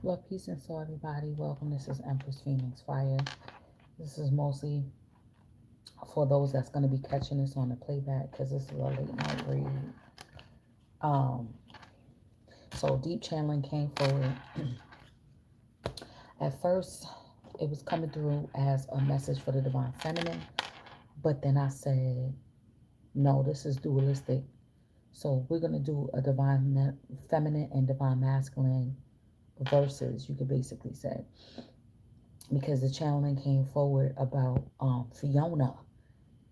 Love, peace, and soul, everybody. Welcome. This is Empress Phoenix Fire. This is mostly for those that's going to be catching this on the playback because this is a late night read. Um, so deep channeling came forward. At first, it was coming through as a message for the divine feminine, but then I said, no, this is dualistic. So we're going to do a divine feminine and divine masculine verses, you could basically say, because the channeling came forward about Fiona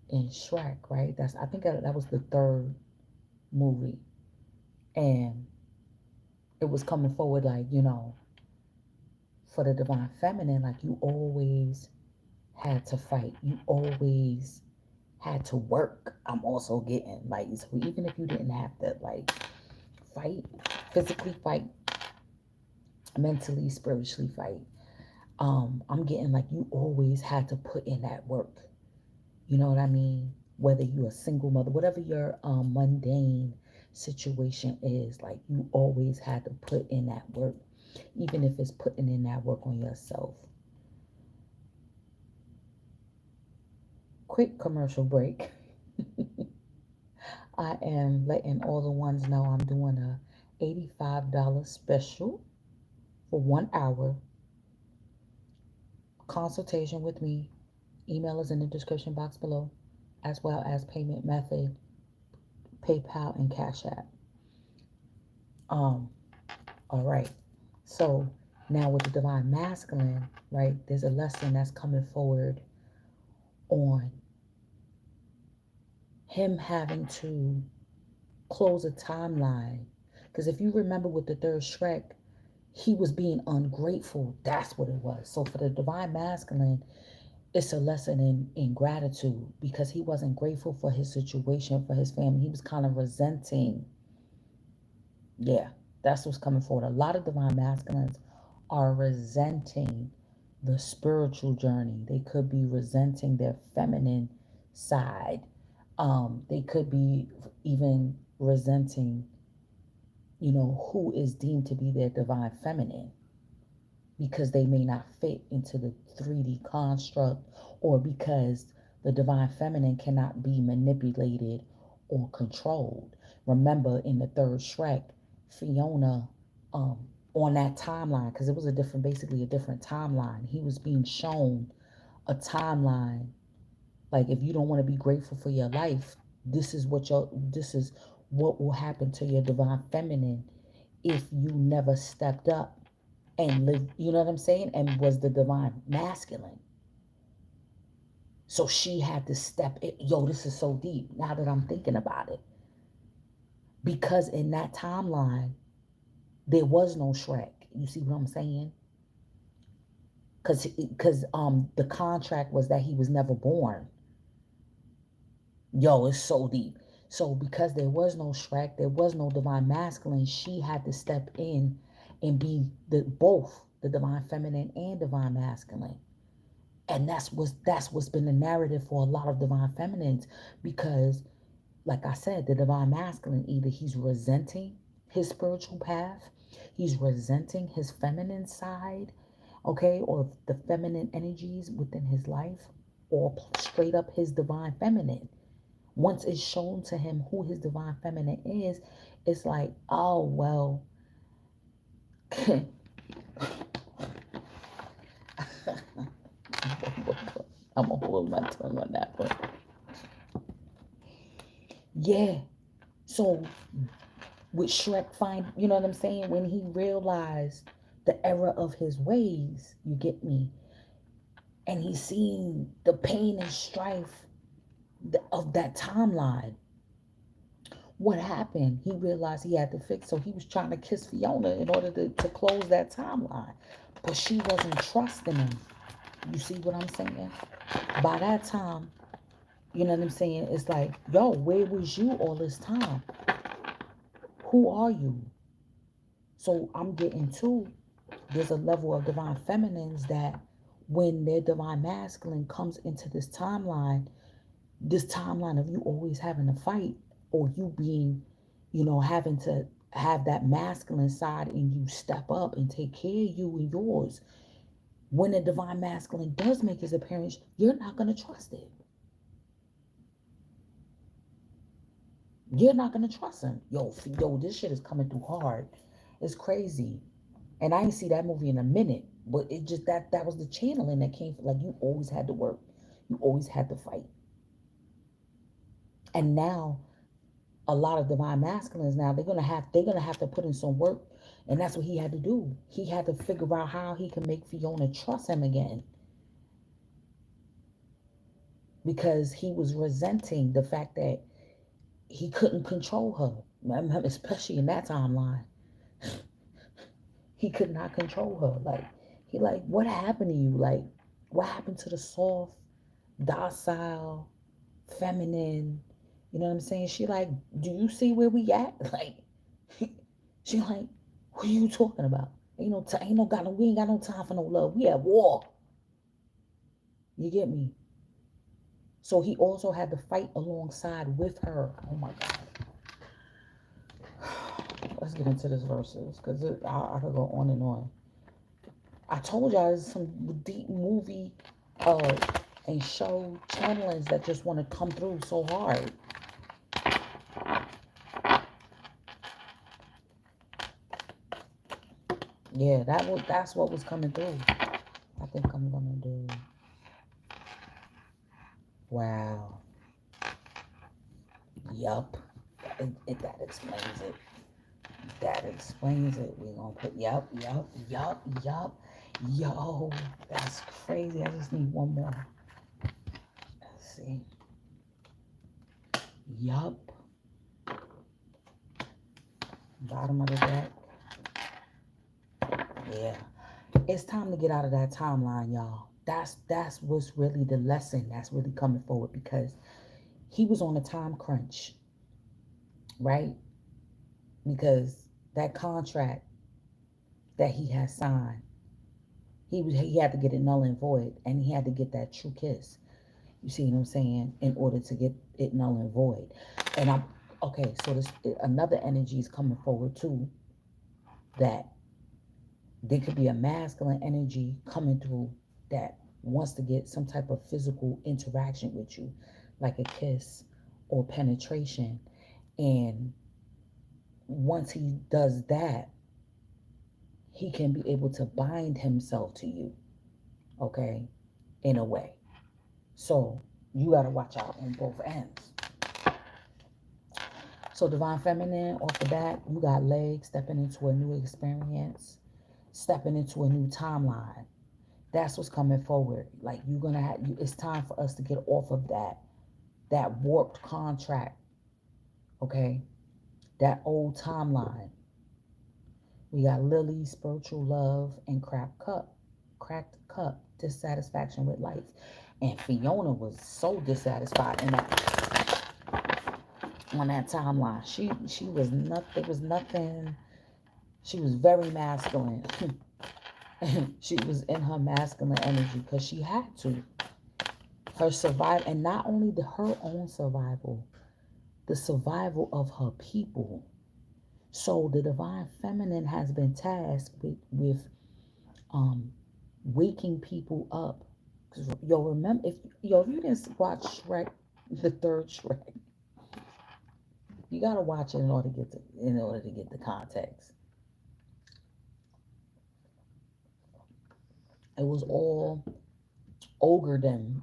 in Shrek, right? I think that was the third movie, and it was coming forward like, for the divine feminine, like you always had to fight, you always had to work. I'm also getting like, so even if you didn't have to like fight, physically fight, mentally, spiritually fight, I'm getting like you always had to put in that work. You know what I mean? Whether you're a single mother, whatever your mundane situation is, like you always had to put in that work, even if it's putting in that work on yourself. Quick commercial break. I am letting all the ones know I'm doing a $85 special for 1 hour consultation with me. Email is in the description box below, as well as payment method, PayPal and Cash App. All right. So now with the divine masculine, right, there's a lesson that's coming forward on him having to close a timeline. Because if you remember with the third Shrek, he was being ungrateful. That's what it was. So for the divine masculine, it's a lesson in gratitude because he wasn't grateful for his situation, for his family. He was kind of resenting. Yeah, that's what's coming forward. A lot of divine masculines are resenting the spiritual journey. They could be resenting their feminine side. They could be even resenting, who is deemed to be their divine feminine because they may not fit into the 3D construct or because the divine feminine cannot be manipulated or controlled. Remember in the third Shrek, Fiona, on that timeline, because it was basically a different timeline, he was being shown a timeline. Like, if you don't want to be grateful for your life, this is what will happen to your divine feminine if you never stepped up and lived, you know what I'm saying, and was the divine masculine. So she had to step in. Yo, this is so deep now that I'm thinking about it. Because in that timeline, there was no Shrek. You see what I'm saying? Because the contract was that he was never born. Yo, it's so deep. So because there was no Shrek, there was no divine masculine, she had to step in and be both the divine feminine and divine masculine. And that's what's been the narrative for a lot of divine feminines, because like I said, the divine masculine, either he's resenting his spiritual path, he's resenting his feminine side, okay, or the feminine energies within his life, or straight up his divine feminine. Once it's shown to him who his divine feminine is, it's like, oh, well, I'm going to hold my tongue on that one. Yeah. So with Shrek you know what I'm saying? When he realized the error of his ways, you get me? And he's seeing the pain and strife of that timeline. What happened? He realized he had to fix. So he was trying to kiss Fiona in order to close that timeline. But she wasn't trusting him. You see what I'm saying? By that time, you know what I'm saying? It's like, yo, where was you all this time? Who are you? So I'm getting to, there's a level of divine feminines that when their divine masculine comes into this timeline of you always having to fight, or you being, having to have that masculine side in you step up and take care of you and yours. When the divine masculine does make his appearance, you're not going to trust it. You're not going to trust him. Yo, this shit is coming through hard. It's crazy. And I didn't see that movie in a minute, but it just that was the channeling that came. Like, you always had to work, you always had to fight. And now a lot of divine masculines now they're gonna have to put in some work, and that's what he had to do. He had to figure out how he can make Fiona trust him again, because he was resenting the fact that he couldn't control her, especially in that timeline. He could not control her. Like, he like, what happened to you? Like, what happened to the soft, docile, feminine? You know what I'm saying? She like, do you see where we at? Like, she like, what are you talking about? Ain't no time, we ain't got no time for no love. We at war. You get me? So he also had to fight alongside with her. Oh my God. Let's get into this verses, because I could go on and on. I told y'all there's some deep movie uh and show channelings that just want to come through so hard. Yeah, that's what was coming through. I think I'm gonna do. Wow. Yup. That explains it. That explains it. We're gonna put yup. Yo, that's crazy. I just need one more. Let's see. Yup. Bottom of the deck. Yeah. It's time to get out of that timeline, y'all. That's what's really the lesson that's really coming forward, because he was on a time crunch, right? Because that contract that he had signed, he had to get it null and void, and he had to get that true kiss. You see what I'm saying? In order to get it null and void. And I'm okay. So this another energy is coming forward too. That there could be a masculine energy coming through that wants to get some type of physical interaction with you, like a kiss or penetration. And once he does that, he can be able to bind himself to you, okay, in a way. So you got to watch out on both ends. So divine feminine off the bat, you got legs, stepping into a new experience, stepping into a new timeline. That's what's coming forward. Like, you're gonna have it's time for us to get off of that warped contract, okay? That old timeline. We got Lily, spiritual love, and cracked cup, dissatisfaction with life. And Fiona was so dissatisfied in that on that timeline. She was nothing. There was nothing. She was very masculine. She was in her masculine energy because she had to. Her survival, and not only her own survival, the survival of her people. So the divine feminine has been tasked with um waking people up. Yo, remember, if you didn't watch Shrek, the third Shrek, you gotta watch it in order to get the context. It was all ogredom.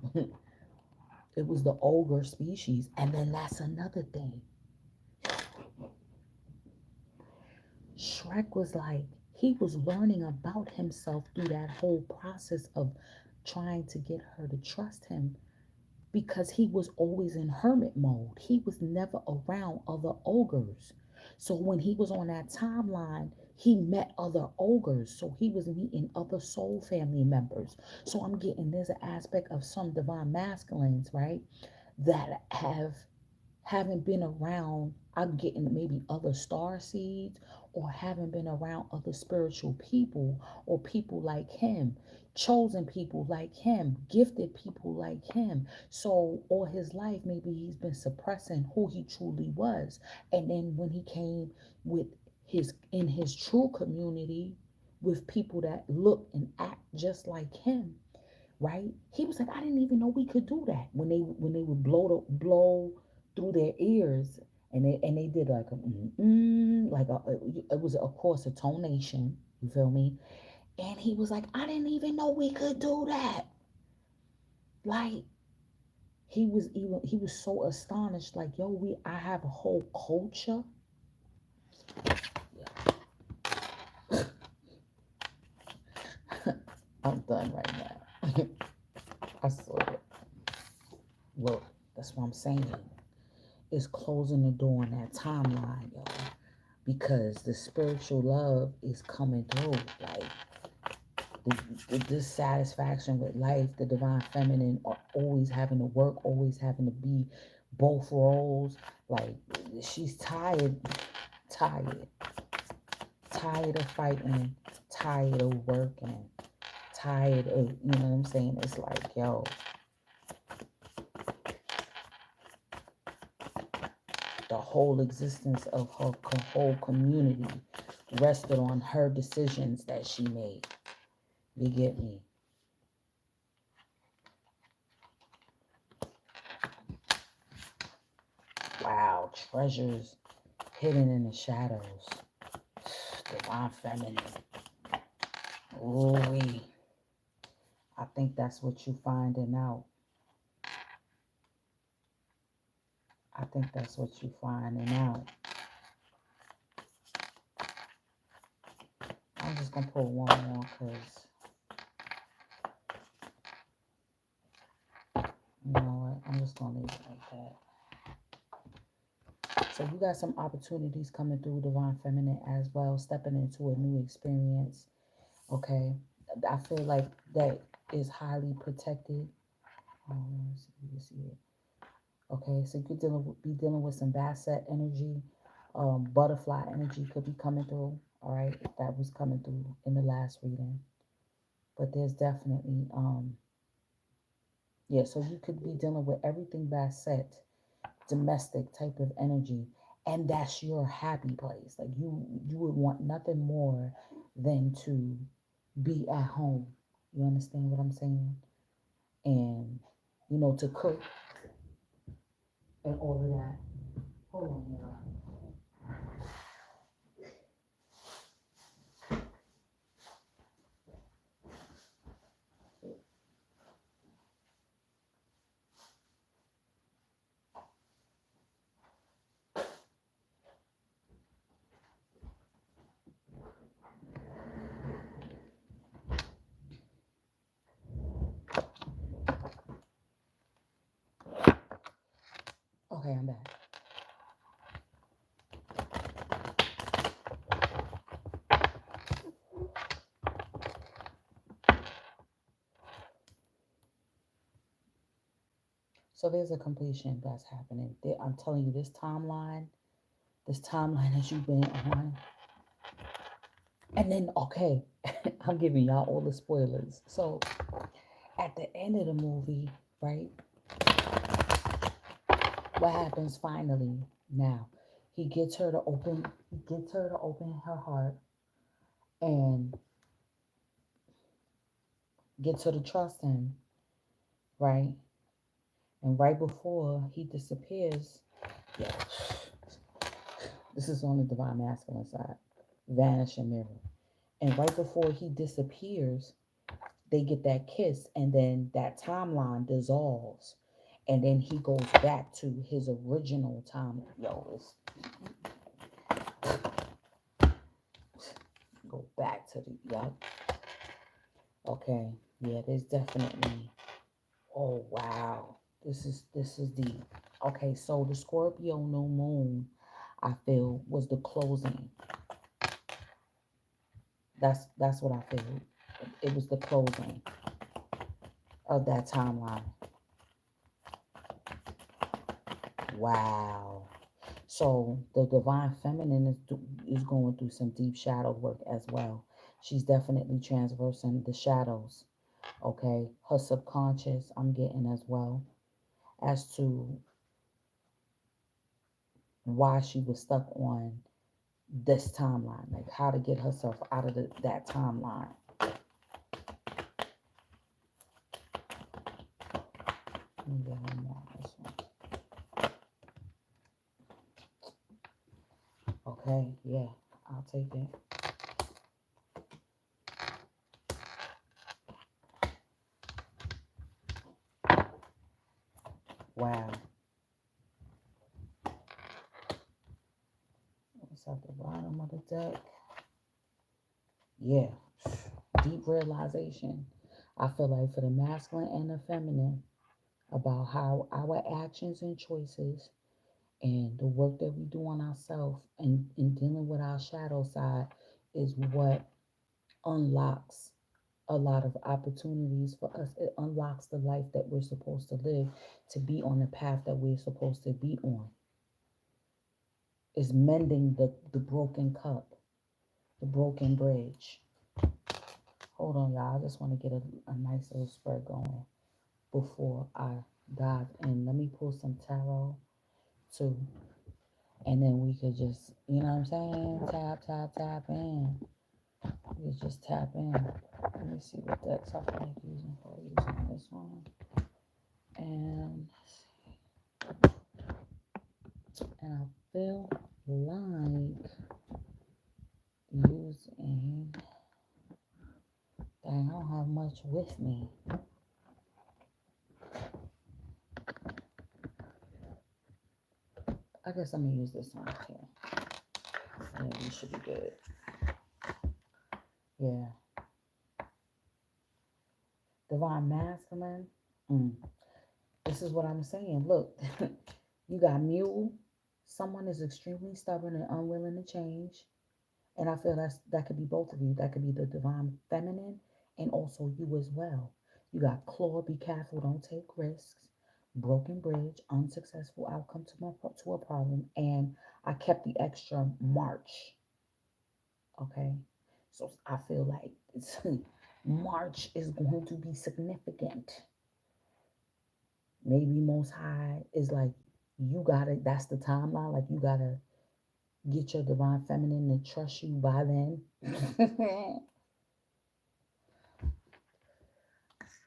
It was the ogre species. And then that's another thing. Shrek was like, he was learning about himself through that whole process of trying to get her to trust him, because he was always in hermit mode. He was never around other ogres. So when he was on that timeline, he met other ogres. So he was meeting other soul family members. So I'm getting there's an aspect of some divine masculines, right? That haven't been around. I'm getting maybe other star seeds, or haven't been around other spiritual people, or people like him, chosen people like him, gifted people like him. So all his life, maybe he's been suppressing who he truly was. And then when he came with his in his true community with people that look and act just like him, right? He was like, I didn't even know we could do that when they would blow through their ears, and they did like a like it was of course a tonation. You feel me? And he was like, I didn't even know we could do that. Like he was so astonished. Like, yo, I have a whole culture. I'm done right now. I swear. Look, that's what I'm saying. It's closing the door on that timeline, yo. Because the spiritual love is coming through. Like the dissatisfaction with life, the divine feminine are always having to work, always having to be both roles. Like she's tired, tired of fighting, tired of working, tired of, you know what I'm saying? It's like, yo, the whole existence of her whole community rested on her decisions that she made. You get me? Wow, treasures hidden in the shadows. Divine feminine. Ooh, I think that's what you finding out. I think that's what you finding out. I'm just gonna pull one more because you know what? I'm just gonna leave it like that. So you got some opportunities coming through divine feminine as well, stepping into a new experience. Okay, I feel like that is highly protected. Let's see, you see it. Okay, so you could be dealing with some basset energy, butterfly energy could be coming through. All right, if that was coming through in the last reading, but there's definitely yeah. So you could be dealing with everything basset, domestic type of energy, and that's your happy place. Like you would want nothing more than to be at home. You understand what I'm saying? And to cook and all of that. Hold on, y'all. Okay, I'm back. So there's a completion that's happening. I'm telling you, this timeline that you've been on. And then, okay, I'm giving y'all all the spoilers. So at the end of the movie, right, what happens finally now? He gets her to open her heart and gets her to trust him, right? And right before he disappears, yeah, this is on the divine masculine side, vanishing mirror. And right before he disappears, they get that kiss, and then that timeline dissolves, and then he goes back to his original time. Yo, it's go back to the yup. Okay, yeah, there's definitely. Oh wow, this is deep. Okay, so the Scorpio new moon, I feel, was the closing. That's what I feel. It was the closing of that timeline. Wow. So the divine feminine is going through some deep shadow work as well. She's definitely transversing the shadows. Okay, her subconscious, I'm getting as well, as to why she was stuck on this timeline, like how to get herself out of that timeline. Let me get one more on this one. Okay, yeah, I'll take it. Wow. What's at the bottom of the deck? Yeah, deep realization. I feel like for the masculine and the feminine, about how our actions and choices and the work that we do on ourselves and in dealing with our shadow side is what unlocks a lot of opportunities for us. It unlocks the life that we're supposed to live, to be on the path that we're supposed to be on. Is mending the broken cup, the broken bridge. Hold on, y'all. I just want to get a nice little spread going before I dive in. Let me pull some tarot too. And then we could just, you know what I'm saying? Tap, tap, tap in. We could just tap in. Let me see what decks I feel like using for using this one. And I feel like using, dang, I don't have much with me. I guess I'm gonna use this one here. And we should be good. Yeah. Divine masculine. Mm. This is what I'm saying. Look, you got mule. Someone is extremely stubborn and unwilling to change. And I feel that could be both of you. That could be the divine feminine and also you as well. You got claw, be careful, don't take risks. Broken bridge, unsuccessful outcome to a problem. And I kept the extra March. Okay. So I feel like March is going to be significant. Maybe most high is like, you gotta, that's the timeline. Like you gotta get your divine feminine to trust you by then.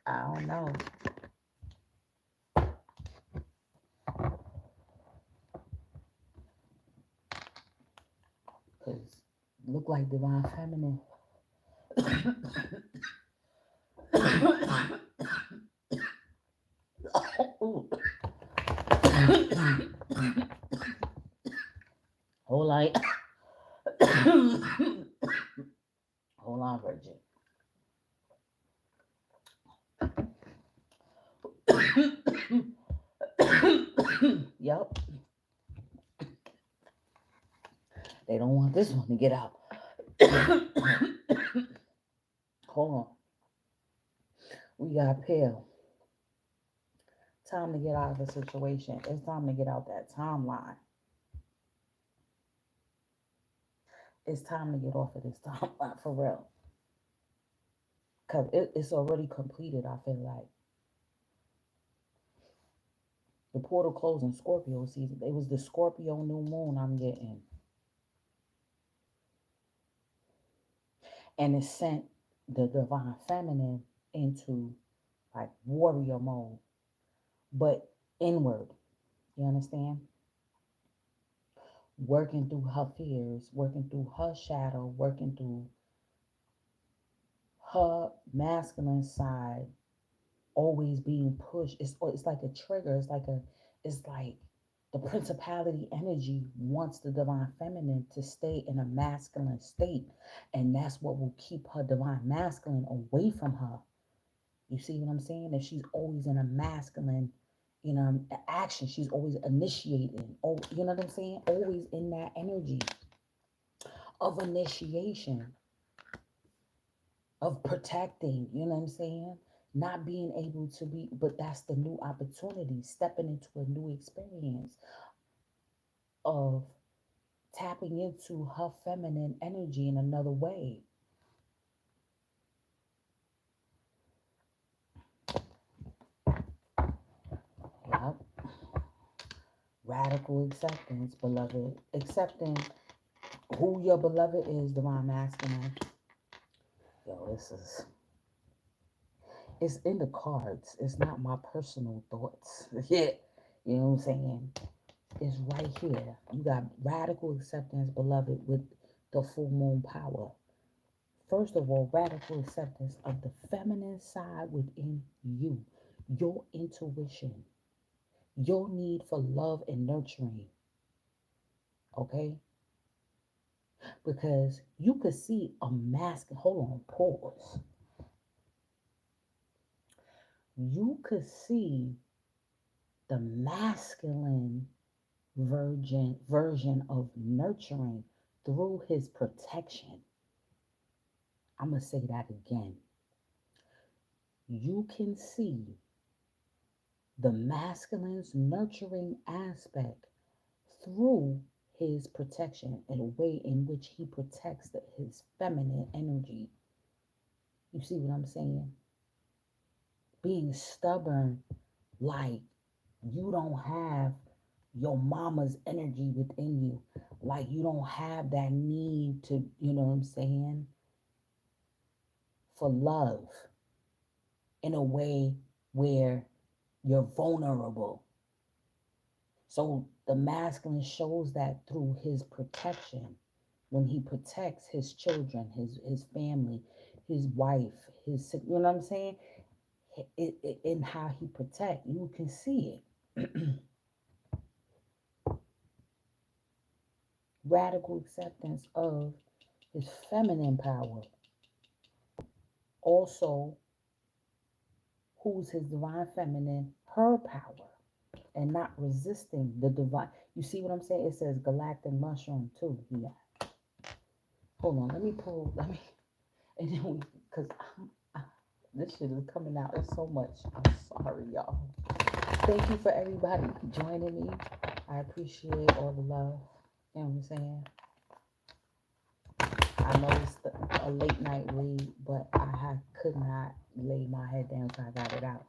I don't know. Because look like divine feminine. Hold on. Hold on, Virgin. Yep. They don't want this one to get out. Hold on. We got pill. Time to get out of the situation. It's time to get out that timeline. It's time to get off of this timeline for real. Because it's already completed, I feel like. The portal closed in Scorpio season. It was the Scorpio new moon I'm getting. And it sent the divine feminine into like warrior mode, but inward. You understand? Working through her fears, working through her shadow, working through her masculine side, always being pushed. It's like a trigger. It's like the principality energy wants the divine feminine to stay in a masculine state, and that's what will keep her divine masculine away from her. You see what I'm saying? If she's always in a masculine, action, she's always initiating. Oh, you know what I'm saying? Always in that energy of initiation, of protecting, you know what I'm saying? Not being able to be, but that's the new opportunity, stepping into a new experience of tapping into her feminine energy in another way. Yep. Radical acceptance, beloved. Accepting Who your beloved is, divine masculine. Yo, this is, it's in the cards. It's not my personal thoughts. Yeah. You know what I'm saying? It's right here. You got radical acceptance, beloved, with the full moon power. First of all, radical acceptance of the feminine side within you, your intuition, your need for love and nurturing. Okay? Because you could see a mask. Hold on, pause. You could see the masculine version of nurturing through his protection. I'm going to say that again. You can see the masculine's nurturing aspect through his protection in a way in which he protects his feminine energy. You see what I'm saying? Being stubborn, like you don't have your mama's energy within you. Like you don't have that need to, you know what I'm saying, for love in a way where you're vulnerable. So the masculine shows that through his protection. When he protects his children, his family, his wife, you know what I'm saying? In how he protect, you can see it. Radical acceptance of his feminine power. Also, who's his divine feminine, her power, and not resisting the divine. You see what I'm saying? It says galactic mushroom too. Yeah. Hold on, let me pull. Let me, and then because this shit is coming out. It's so much. I'm sorry, y'all. Thank you for everybody joining me. I appreciate all the love. You know what I'm saying? I know it's a late night read, but could not lay my head down until I got it out.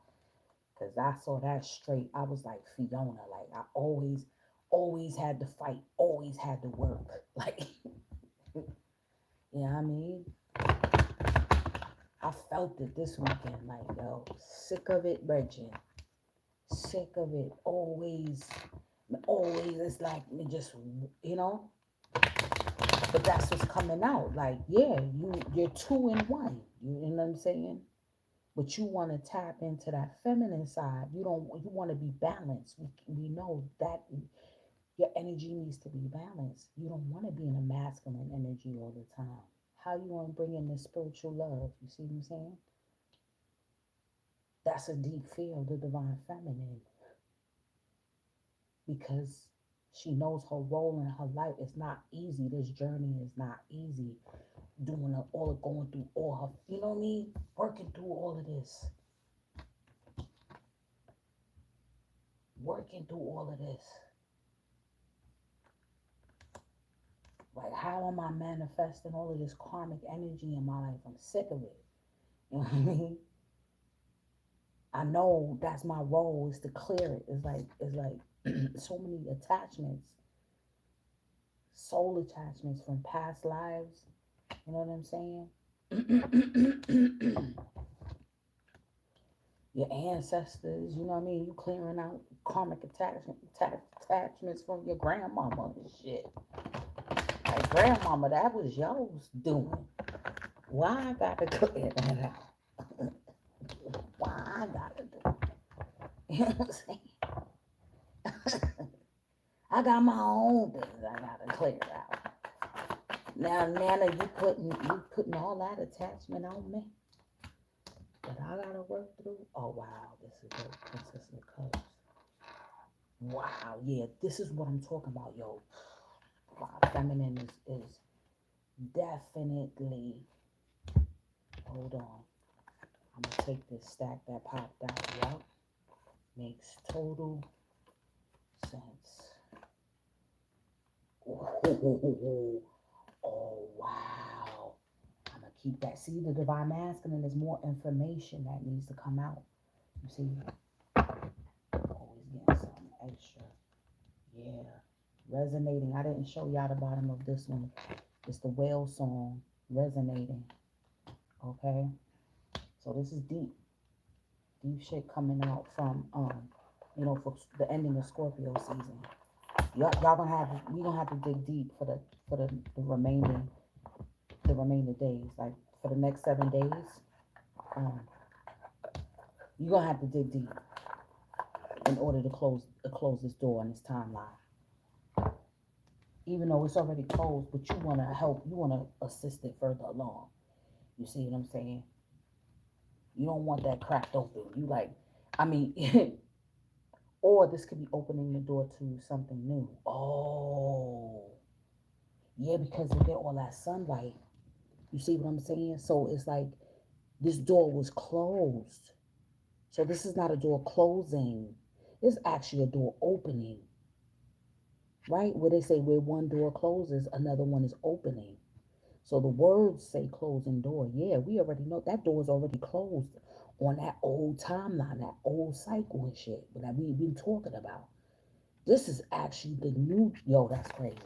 Because I saw that straight. I was like Fiona. Like, I always had to fight, always had to work. Like, you know what I mean? I felt it this weekend. Like, yo, sick of it, Bridget. Sick of it. Always, it's like, just, you know? But that's what's coming out. Like, yeah, you're two in one. You know what I'm saying? But you want to tap into that feminine side. You want to be balanced. We know that your energy needs to be balanced. You don't want to be in a masculine energy all the time. How you want to bring in the spiritual love? You see what I'm saying? That's a deep feel, the divine feminine, because she knows her role in her life. It's not easy. This journey is not easy. Going through all her, you know what I mean? Working through all of this. Working through all of this. Like, how am I manifesting all of this karmic energy in my life? I'm sick of it. You know what I mean? I know that's my role, is to clear it. It's like so many attachments, soul attachments from past lives. You know what I'm saying? Your ancestors, you know what I mean? You clearing out karmic attachments from your grandmama and shit. Like, grandmama, that was yours doing. Why I gotta clear that out? Why I gotta do it? You know what I'm saying? I got my own things I gotta clear out. Now, Nana, you putting all that attachment on me that I gotta work through. Oh wow, this is the Princess of Cups. Wow, yeah, this is what I'm talking about, yo. Wow, feminine is definitely. Hold on, I'm gonna take this stack that popped out. Yep, makes total sense. Oh, oh wow. I'm gonna keep that. See, the divine masculine, there's more information that needs to come out. You see, always getting something extra. Yeah. Resonating. I didn't show y'all the bottom of this one. It's the whale song. Resonating. Okay. So this is deep. Deep shit coming out from for the ending of Scorpio season. Y'all gonna have we gonna have to dig deep for the remaining days. Like for the next 7 days, um, you're gonna have to dig deep in order to close this door on this timeline. Even though it's already closed, but you wanna help, you wanna assist it further along. You see what I'm saying? You don't want that cracked open. You like, I mean, or this could be opening the door to something new. Oh, yeah, because you get all that sunlight. You see what I'm saying? So it's like this door was closed. So this is not a door closing. It's actually a door opening, right? Where they say where one door closes, another one is opening. So the words say closing door. Yeah, we already know that door is already closed on that old timeline, that old cycle and shit that we've been talking about. This is actually the new, yo, that's crazy.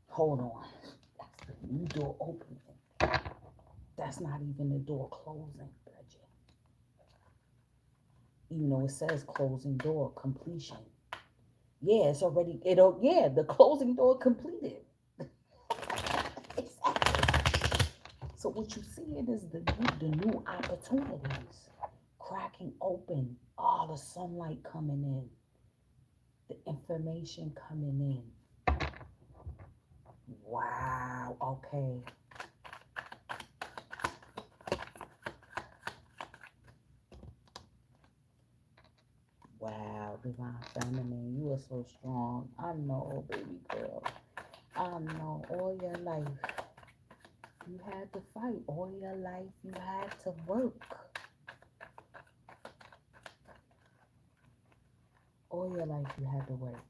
Hold on. That's the new door opening. That's not even the door closing, Bridget. Even though it says closing door completion. Yeah, it's already, yeah, the closing door completed. Exactly. So what you seeing is the new opportunities cracking open, all the sunlight coming in, the information coming in. Wow, okay. Wow, divine feminine, you are so strong. I know, baby girl. I know all your life you had to fight. All your life you had to work. All your life you had to work.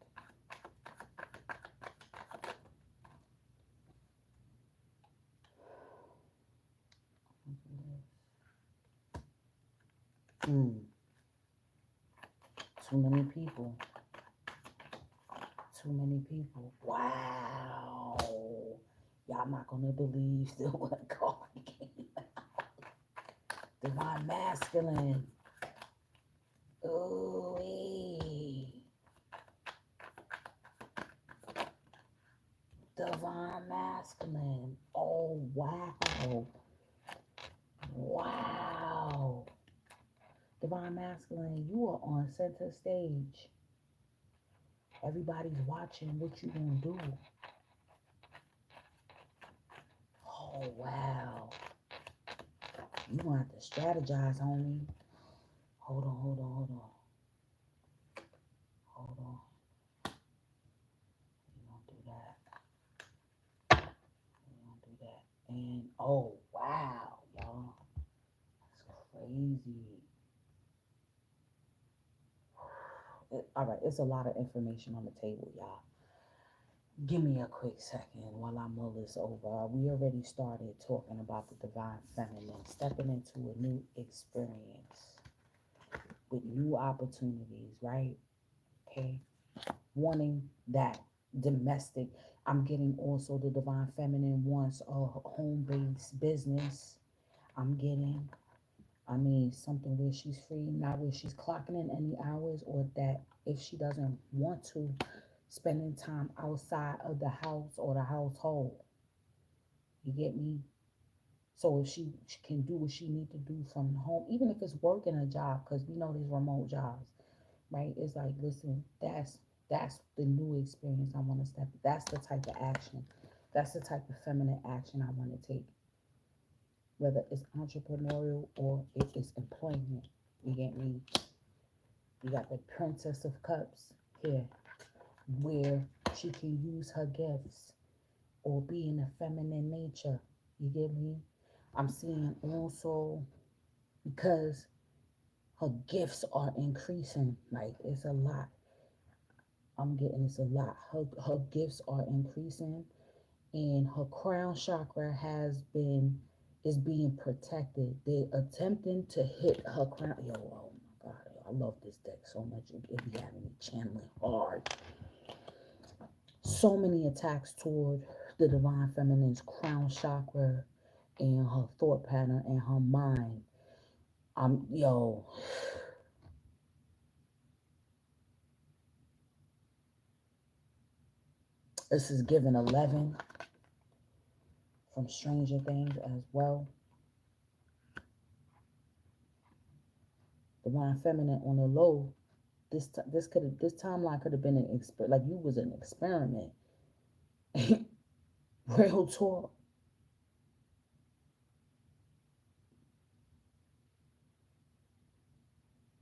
Mm, too many people. Too many people. Wow. Y'all not gonna believe still what card came out. Divine masculine. Ooh. Divine masculine. Oh wow. Wow. Divine masculine, you are on center stage. Everybody's watching what you gonna do. Oh wow. You gonna have to strategize, homie. Hold on, hold on, hold on. Hold on. You don't do that. You don't do that. And oh wow, y'all. That's crazy. All right, it's a lot of information on the table, y'all. Give me a quick second while I mull this over. We already started talking about the divine feminine, stepping into a new experience with new opportunities, right? Okay. Wanting that domestic. I'm getting also the divine feminine wants a home-based business. I'm getting, something where she's free, not where she's clocking in any hours, or that if she doesn't want to, spending time outside of the house or the household. You get me? So if she can do what she need to do from home, even if it's working a job, because we know there's remote jobs, right? It's like, listen, that's the new experience I want to step. That's the type of action. That's the type of feminine action I want to take, whether it's entrepreneurial or it is employment. You get me? You got the Princess of Cups here, where she can use her gifts or be in a feminine nature. You get me? I'm seeing also because her gifts are increasing. Like it's a lot. I'm getting it's a lot. Her gifts are increasing, and her crown chakra is being protected. They're attempting to hit her crown. Yo, oh my god, I love this deck so much. It be having me channeling hard. so many attacks toward the divine feminine's crown chakra and her thought pattern and her mind. Yo, this is given 11 from Stranger Things as well. Divine feminine on the low. This timeline could have been an like you was an experiment. Real talk.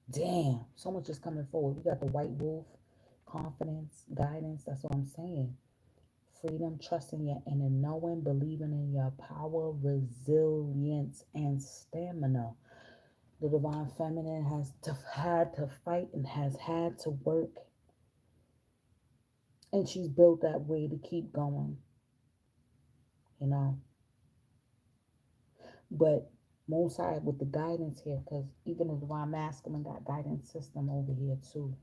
Damn, so much is coming forward. We got the white wolf, confidence, guidance. That's what I'm saying. Freedom, trusting your inner knowing, believing in your power, resilience, and stamina. The divine feminine had to fight and has had to work, and she's built that way to keep going, you know. But most high with the guidance here, because even the divine masculine got guidance system over here too.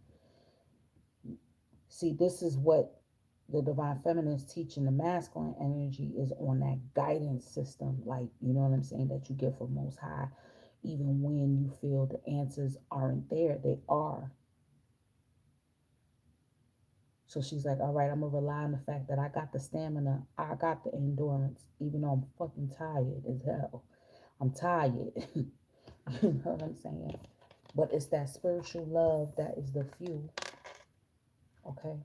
See, this is what the divine feminine is teaching the masculine energy is on that guidance system, like you know what I'm saying, that you get from most high, even when you feel the answers aren't there, they are. So she's like, all right, I'm gonna rely on the fact that I got the stamina, I got the endurance, even though I'm fucking tired as hell. I'm tired. You know what I'm saying? But it's that spiritual love that is the fuel. Okay.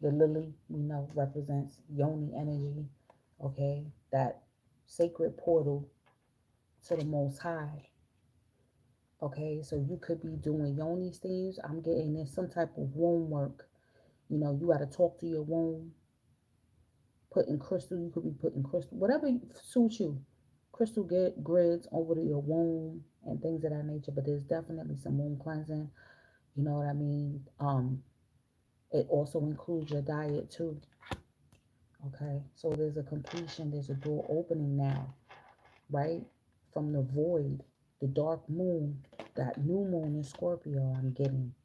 The lily, we know, represents yoni energy. Okay. That sacred portal to the most high. Okay. So you could be doing yoni steams. I'm getting in some type of womb work. You know, you got to talk to your womb. Putting crystal, you could be putting crystal, whatever suits you. Crystal grids over to your womb and things of that nature. But there's definitely some womb cleansing. You know what I mean? It also includes your diet too. Okay, so there's a completion, there's a door opening now, right? From the void, the dark moon, that new moon in Scorpio, I'm getting.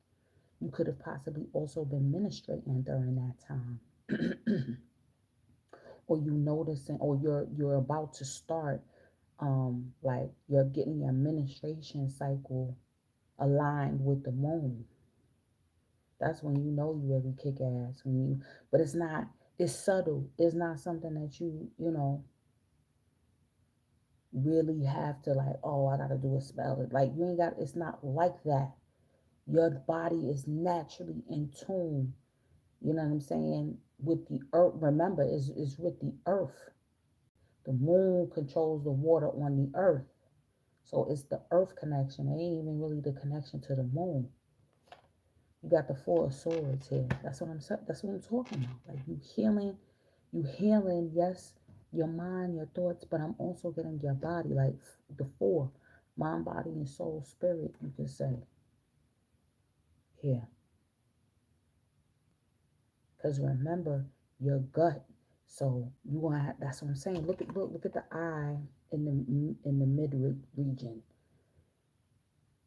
You could have possibly also been ministrating during that time. Or you noticing, or you're about to start, like you're getting your ministration cycle aligned with the moon. That's when you know you really kick ass. When you, but it's not. It's subtle. It's not something that you know really have to like. Oh, I gotta do a spell. Like you ain't got. It's not like that. Your body is naturally in tune. You know what I'm saying? With the earth. Remember, is with the earth. The moon controls the water on the earth. So it's the earth connection. It ain't even really the connection to the moon. You got the four of swords here. That's what I'm talking about. Like you healing, yes, your mind, your thoughts, but I'm also getting your body, like the four. Mind, body, and soul, spirit, you could say. Here. Because remember, your gut. So you want to that's what I'm saying. Look at the eye in the mid region.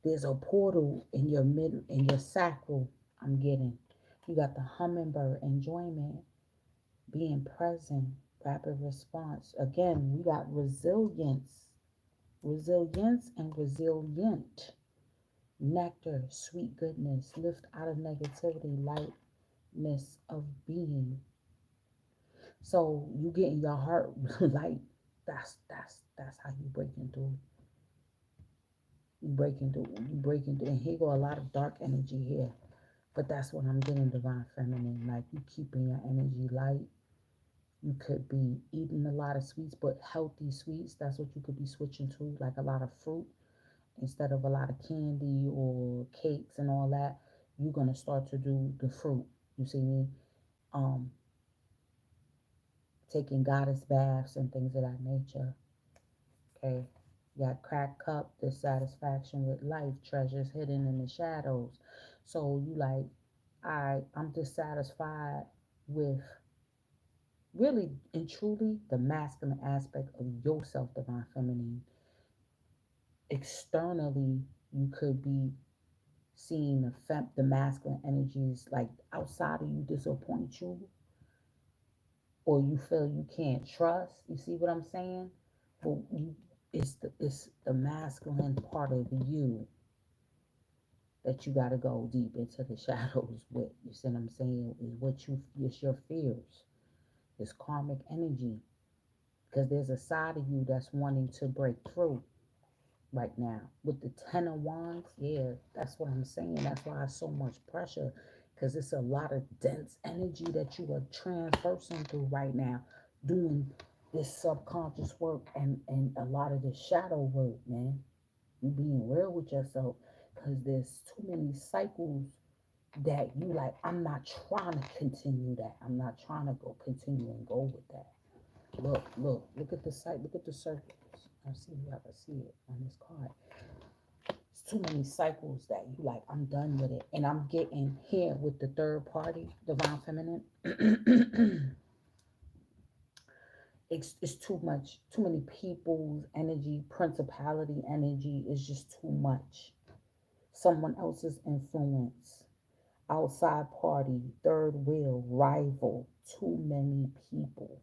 There's a portal in your sacral. I'm getting. You got the hummingbird enjoyment, being present, rapid response. Again, we got resilience and resilient. Nectar, sweet goodness, lift out of negativity, lightness of being. So you getting your heart light. That's how you breaking through. You breaking through. And here go a lot of dark energy here. But that's what I'm getting, divine feminine. Like you keeping your energy light. You could be eating a lot of sweets, but healthy sweets. That's what you could be switching to, like a lot of fruit instead of a lot of candy or cakes and all that. You're gonna start to do the fruit. You see me? Um, Taking goddess baths and things of that nature. Okay. You got cracked cup, dissatisfaction with life, treasures hidden in the shadows. So you like, I'm dissatisfied with really and truly the masculine aspect of yourself, divine feminine. Externally, you could be seeing the masculine energies like outside of you disappoint you, or you feel you can't trust. You see what I'm saying? But it's the masculine part of you that you got to go deep into the shadows with. You see what I'm saying? Is what you it's your fears. It's karmic energy, because there's a side of you that's wanting to break through right now with the 10 of wands. Yeah, that's what I'm saying. That's why it's so much pressure, because it's a lot of dense energy that you are transversing through right now, doing this subconscious work and a lot of this shadow work, man. You being real with yourself, because there's too many cycles that you like. I'm not trying to continue that. I'm not trying to go continue and go with that. Look at the site. Look at the circles. I see you have to see it on this card. It's too many cycles that you like. I'm done with it, and I'm getting here with the third party, divine feminine. It's too much. Too many people's energy, principality energy is just too much. Someone else's influence, outside party, third wheel, rival. Too many people.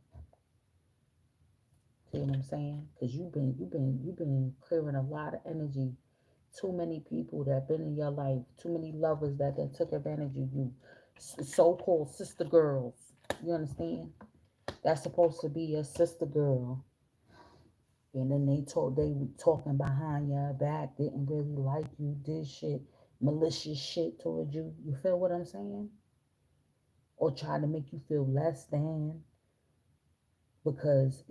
See what I'm saying? Because you've been clearing a lot of energy. Too many people that been in your life. Too many lovers that took advantage of you. So-called sister girls. You understand? That's supposed to be your sister girl. And then they were talking behind your back, didn't really like you, did shit, malicious shit towards you. You feel what I'm saying? Or trying to make you feel less than, because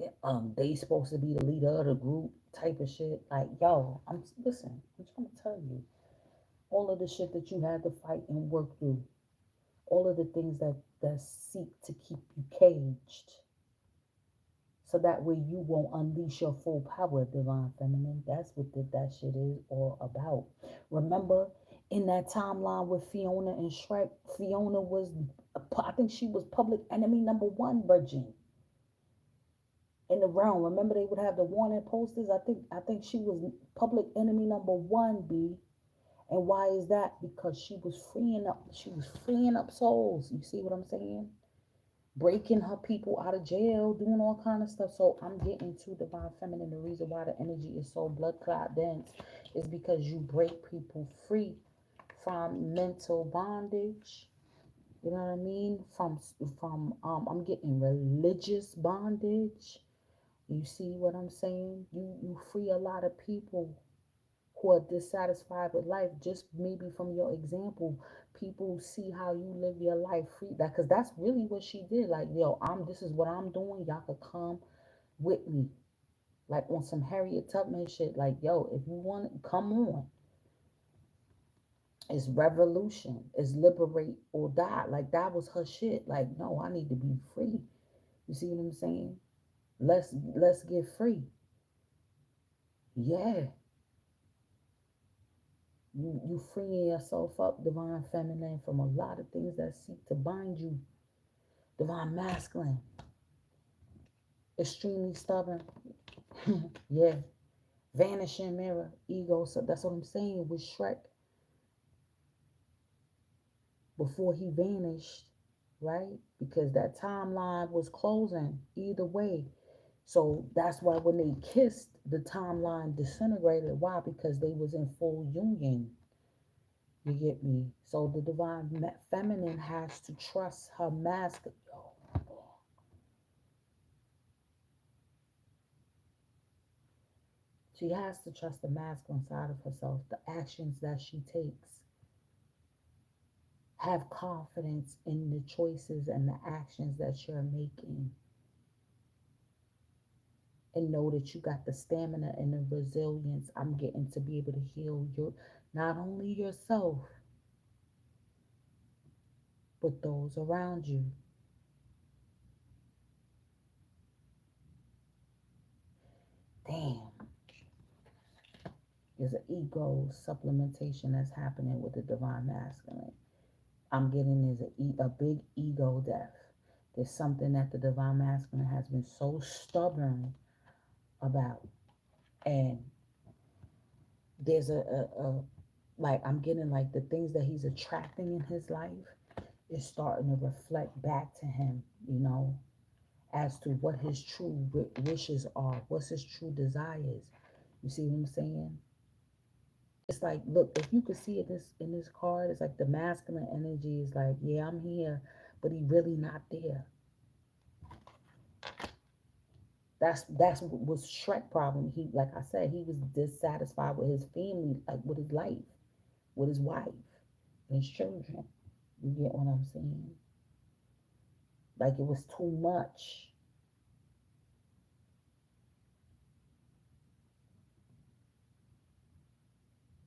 they supposed to be the leader of the group type of shit. Like, yo, listen, I'm trying to tell you, all of the shit that you had to fight and work through, all of the things that seek to keep you caged, so that way you won't unleash your full power, divine feminine. That's what that shit is all about. Remember, in that timeline with Fiona and Shrek, Fiona was, I think she was public enemy number one virgin in the realm. Remember, they would have the wanted posters. I think she was public enemy number one, B. And why is that? Because she was freeing up souls. You see what I'm saying? Breaking her people out of jail, doing all kind of stuff. So I'm getting to divine feminine. The reason why the energy is so blood clot dense is because you break people free from mental bondage. You know what I mean? From I'm getting religious bondage. You see what I'm saying? You free a lot of people who are dissatisfied with life, just maybe from your example. People see how you live your life free, that because that's really what she did. Like, yo, this is what I'm doing. Y'all could come with me. Like on some Harriet Tubman shit. Like, yo, if you want it, come on. It's revolution. It's liberate or die. Like that was her shit. Like, no, I need to be free. You see what I'm saying? Let's get free. Yeah. You freeing yourself up, divine feminine, from a lot of things that seek to bind you. Divine masculine, extremely stubborn. Yeah. Vanishing mirror, ego. So that's what I'm saying with Shrek. Before he vanished, right? Because that timeline was closing either way. So that's why when they kissed, the timeline disintegrated. Why? Because they was in full union. You get me? So the divine feminine has to trust her masculine. She has to trust the masculine side of herself, the actions that she takes. Have confidence in the choices and the actions that you're making. And know that you got the stamina and the resilience. I'm getting to be able to heal not only yourself, but those around you. Damn, there's an ego supplementation that's happening with the divine masculine. I'm getting is a big ego death. There's something that the divine masculine has been so stubborn about. And there's a like I'm getting like the things that he's attracting in his life is starting to reflect back to him, as to what his true wishes are, what's his true desires. You see what I'm saying? It's like, look, if you could see it in this card, it's like the masculine energy is like, yeah, I'm here, but he really not there. That's what was Shrek problem. He, like I said, he was dissatisfied with his family, like with his life, with his wife, and his children. You get what I'm saying? Like it was too much.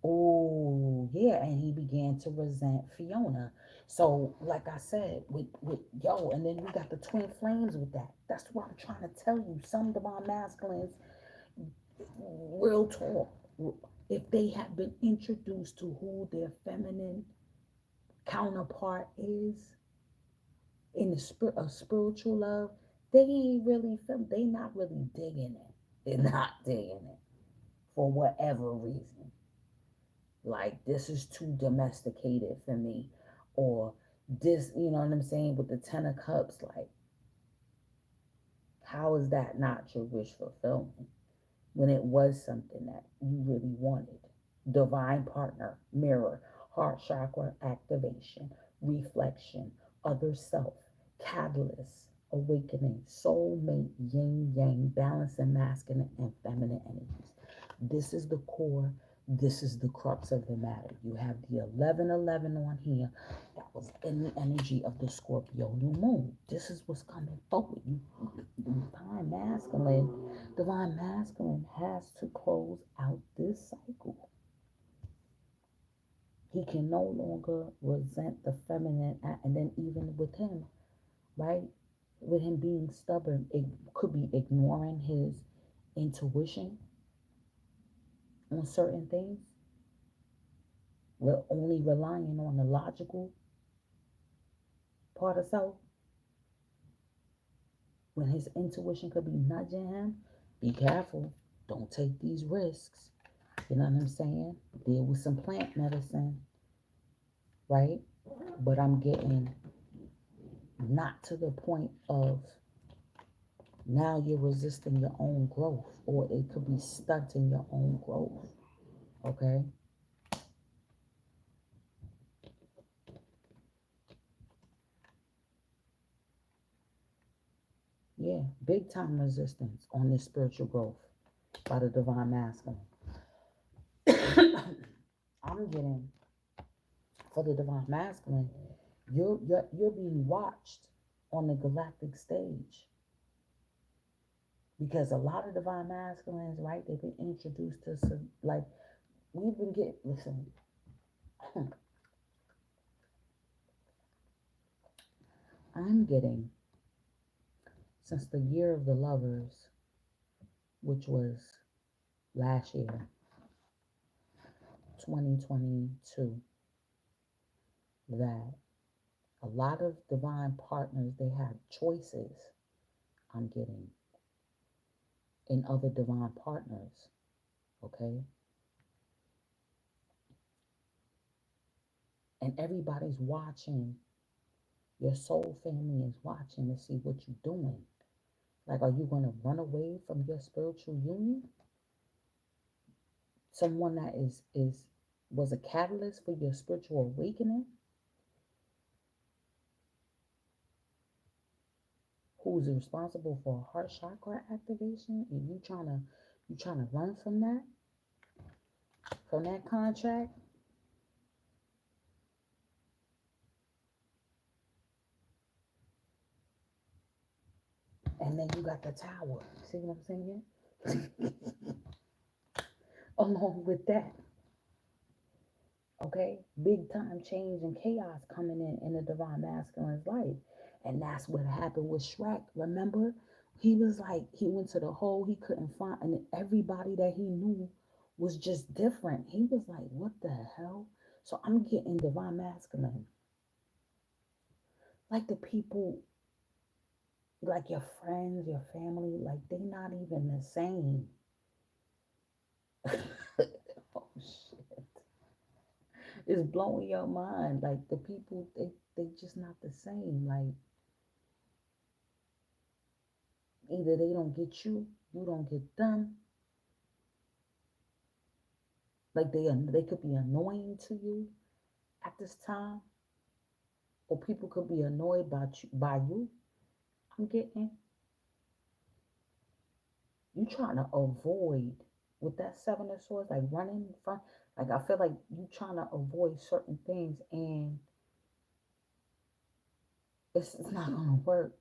Oh, yeah, and he began to resent Fiona. So, like I said, with yo, and then we got the twin flames with that. That's what I'm trying to tell you. Some divine masculines, real talk, if they have been introduced to who their feminine counterpart is in the spirit of spiritual love, they ain't really they not really digging it. They're not digging it for whatever reason. Like this is too domesticated for me, or this, you know what I'm saying, with the 10 of cups, like how is that not your wish fulfillment when it was something that you really wanted? Divine partner, mirror, heart chakra activation, reflection, other self, catalyst, awakening, soulmate, yin yang, balancing masculine and feminine energies. This is the core. This is the crux of the matter. You have the 1111 on here. That was in the energy of the Scorpio new moon. This is what's coming forward. Divine masculine, divine masculine has to close out this cycle. He can no longer resent the feminine, and then even with him, right? With him being stubborn, it could be ignoring his intuition on certain things. We're only relying on the logical part of self when his intuition could be nudging him. Be careful. Don't take these risks. You know what I'm saying? Deal with some plant medicine, right? But I'm getting not to the point of now you're resisting your own growth, or it could be stunting your own growth. Okay? Yeah, big time resistance on this spiritual growth by the divine masculine. I'm getting for the divine masculine, you're being watched on the galactic stage because a lot of divine masculines, right? They've been introduced to some, like we've been getting. Listen, I'm getting since the year of the lovers, which was last year, 2022, that a lot of divine partners they have choices. I'm getting in other divine partners. Okay, and everybody's watching. Your soul family is watching to see what you're doing. Like, are you going to run away from your spiritual union? Someone that is was a catalyst for your spiritual awakening, who's responsible for heart chakra activation, and you trying to run from that contract, and then you got the tower. See what I'm saying? Along with that, okay, big time change and chaos coming in the divine masculine's life, and that's what happened with Shrek. Remember, he was like he went to the hole, he couldn't find, and everybody that he knew was just different. He was like, what the hell? So I'm getting divine masculine, like the people, like your friends, your family, like they not even the same. Oh shit. It's blowing your mind. Like the people, they just not the same. Like either they don't get you, you don't get them. Like they could be annoying to you at this time, or people could be annoyed by you. I'm getting you trying to avoid with that seven of swords, like running from. Like I feel like you trying to avoid certain things, and it's not gonna work.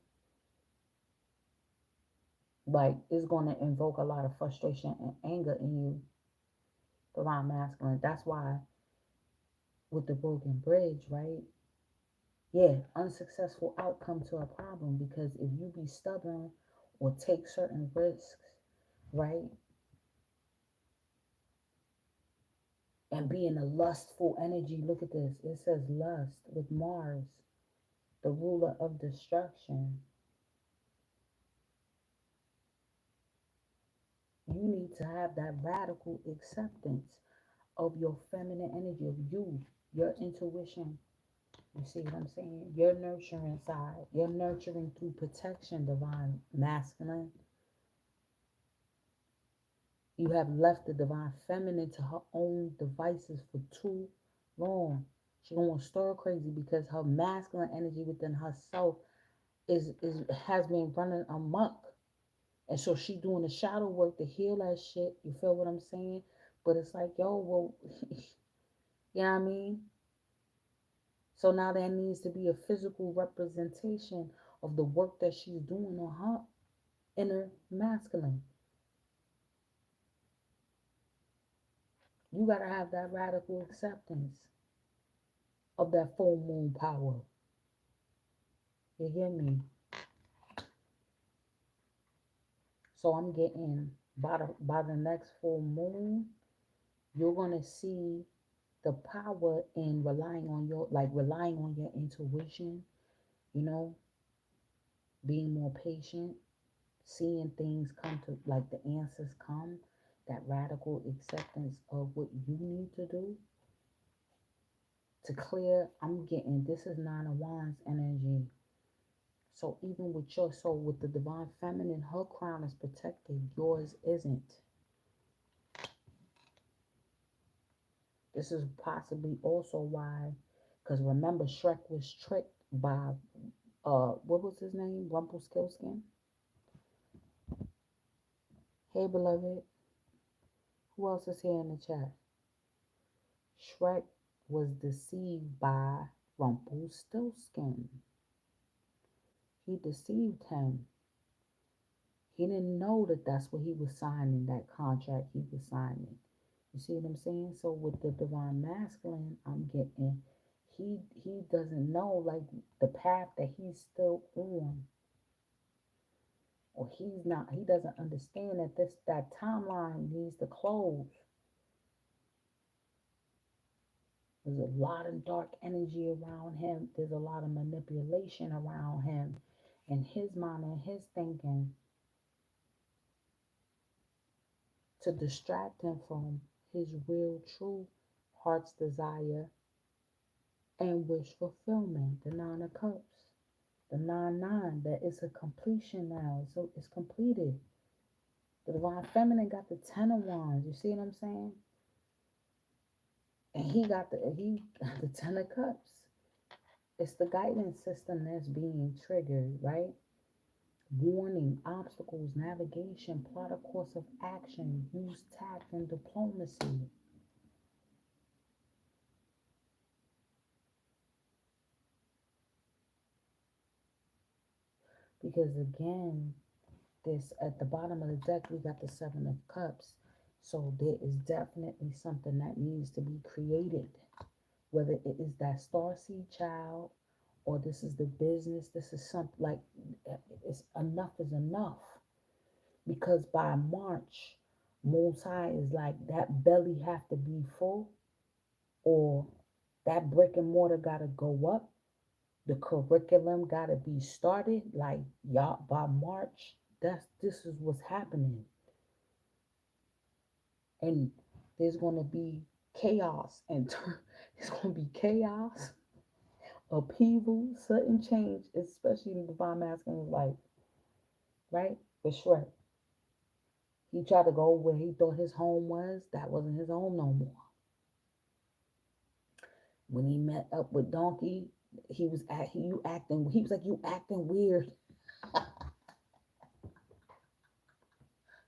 Like it's gonna invoke a lot of frustration and anger in you, divine masculine. That's why with the broken bridge, right? Yeah, unsuccessful outcome to a problem because if you be stubborn or take certain risks, right, and be in a lustful energy, look at this. It says lust with Mars, the ruler of destruction. You need to have that radical acceptance of your feminine energy, of you, your intuition. You see what I'm saying? Your nurturing side, your nurturing through protection, divine masculine. You have left the divine feminine to her own devices for too long. She gonna stir crazy because her masculine energy within herself is has been running amok. And so she doing the shadow work to heal that shit. You feel what I'm saying? But it's like, yo, well, you know what I mean? So now there needs to be a physical representation of the work that she's doing on her inner masculine. You gotta have that radical acceptance of that full moon power. You hear me? So I'm getting by the next full moon, you're gonna see the power in relying on your intuition, you know, being more patient, seeing things come to like the answers come, that radical acceptance of what you need to do to clear. I'm getting this is nine of wands energy. So even with your soul, with the divine feminine, her crown is protected, yours isn't. This is possibly also why, because remember, Shrek was tricked by, what was his name? Rumpelstiltskin. Hey, beloved, who else is here in the chat? Shrek was deceived by Rumpelstiltskin. He deceived him. He didn't know that that's what he was signing, that contract he was signing. You see what I'm saying? So with the divine masculine, I'm getting he doesn't know like the path that he's still on, or he doesn't understand that that timeline needs to close. There's a lot of dark energy around him. There's a lot of manipulation around him and his mind and his thinking to distract him from his real true heart's desire and wish fulfillment. The nine of cups. The 9-9, that it's a completion now. So it's completed. The divine feminine got the 10 of wands. You see what I'm saying? And he got the 10 of cups. It's the guidance system that's being triggered, right? Warning, obstacles, navigation, plot a course of action, use tact and diplomacy. Because again, this at the bottom of the deck, we got the 7 of cups. So there is definitely something that needs to be created. Whether it is that starseed child or this is the business, this is something like it's enough is enough. Because by March, Most High is like that belly have to be full, or that brick and mortar gotta go up. The curriculum gotta be started. Like y'all by March, this is what's happening. And there's gonna be chaos and It's going to be chaos, upheaval, sudden change, especially in the divine masculine life, right? With Shrek. He tried to go where he thought his home was. That wasn't his home no more. When he met up with Donkey, he was you acting. He was like, you acting weird.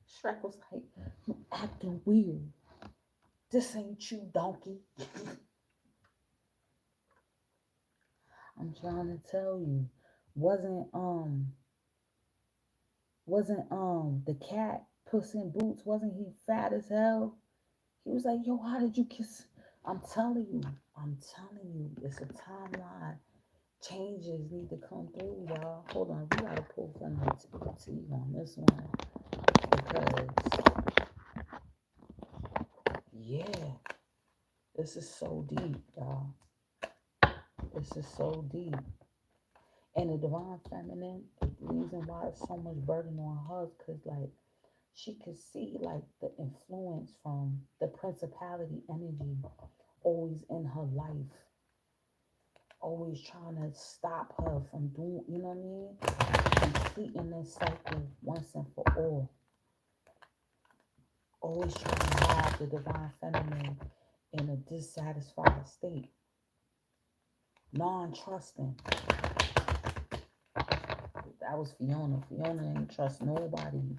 Shrek was like, you acting weird. This ain't you, Donkey. I'm trying to tell you, wasn't the cat Puss in Boots? Wasn't he fat as hell? He was like, yo, how did you kiss? I'm telling you, it's a timeline. Changes need to come through, y'all. Hold on, we gotta pull from the T on this one because yeah, this is so deep, y'all. This is so deep. And the divine feminine, the reason why it's so much burden on her, because like she could see like the influence from the principality energy always in her life, always trying to stop her from doing, you know what I mean? Completing this cycle once and for all. Always trying to have the divine feminine in a dissatisfied state, non-trusting. That was Fiona. Fiona ain't trust nobody.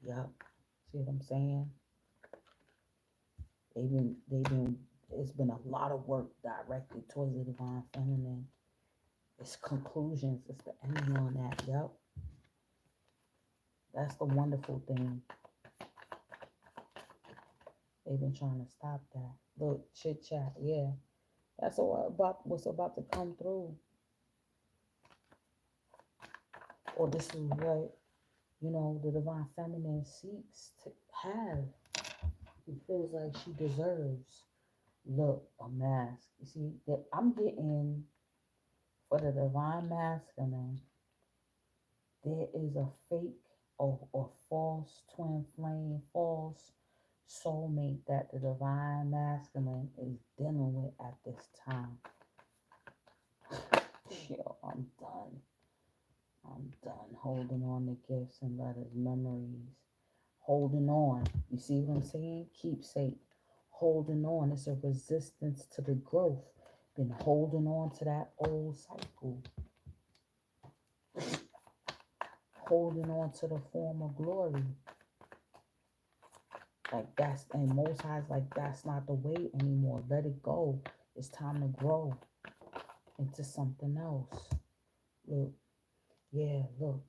Yup. See what I'm saying? They've been it's been a lot of work directed towards the divine feminine. It's conclusions, it's the ending on that. Yup. That's the wonderful thing. They've been trying to stop that. Look, chit chat, yeah. That's what's about to come through. Or this is what, the divine feminine seeks to have. It feels like she deserves. Look, a mask. You see that I'm getting for the divine masculine. There is a fake or false twin flame, false soulmate that the divine masculine is dealing with at this time. Yo, I'm done. I'm done holding on to gifts and letters, memories. Holding on. You see what I'm saying? Keepsake. Holding on. It's a resistance to the growth. Been holding on to that old cycle. Holding on to the former glory. Like that's, and most highs like that's not the way anymore. Let it go. It's time to grow into something else. Look, yeah, look,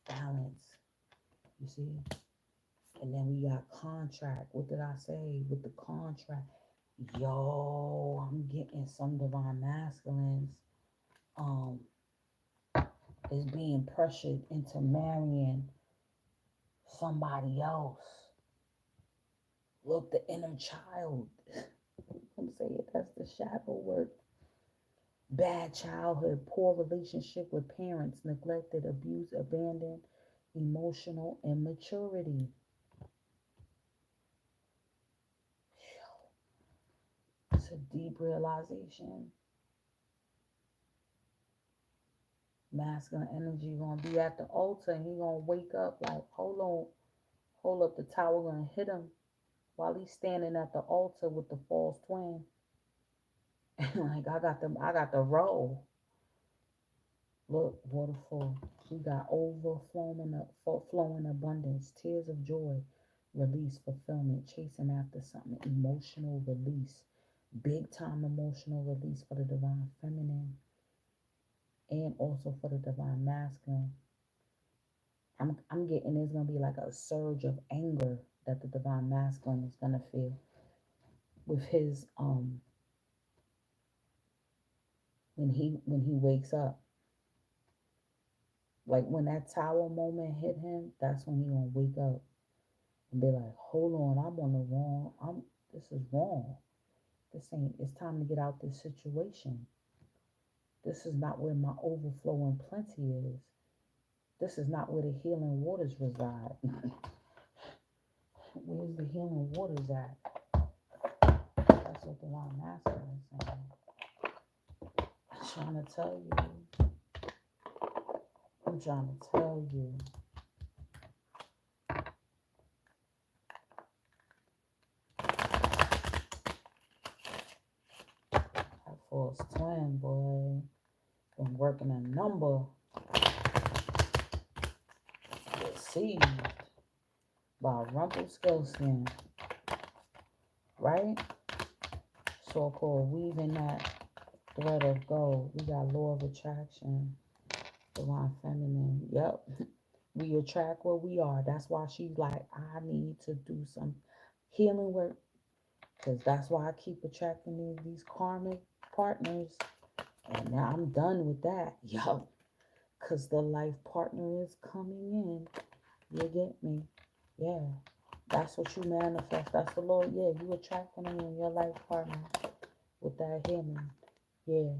balance. You see? And then we got contract. What did I say with the contract? Yo, I'm getting some divine masculines. Um, is being pressured into marrying somebody else. Look, the inner child. I'm saying that's the shadow work. Bad childhood, poor relationship with parents, neglected, abuse, abandoned, emotional immaturity. It's a deep realization. Masculine energy gonna be at the altar and he gonna wake up like, hold on, hold up, the tower gonna hit him while he's standing at the altar with the false twin. And like I got the roll. Look, waterfall. We got flowing abundance, tears of joy, release, fulfillment, chasing after something, emotional release, big time emotional release for the divine feminine and also for the divine masculine. I'm getting there's gonna be like a surge of anger that the divine masculine is gonna feel with his when he wakes up. Like when that tower moment hit him, that's when he gonna wake up and be like, hold on, I'm on the wrong, this is wrong. This ain't, it's time to get out this situation. This is not where my overflow and plenty is. This is not where the healing waters reside. Where's the healing waters at? That's what the one master is saying. I'm trying to tell you. I'm trying to tell you. That false twin, boy. Been working a number. Deceived by Rumpelstiltskin. Right? So-called weaving that thread of gold. We got law of attraction. Divine feminine. Yep. We attract what we are. That's why she's like, I need to do some healing work. Because that's why I keep attracting these karmic partners. And now I'm done with that. Yo. Because the life partner is coming in. You get me? Yeah. That's what you manifest. That's the Lord. Yeah, you attracting in your life partner with that healing. Yeah.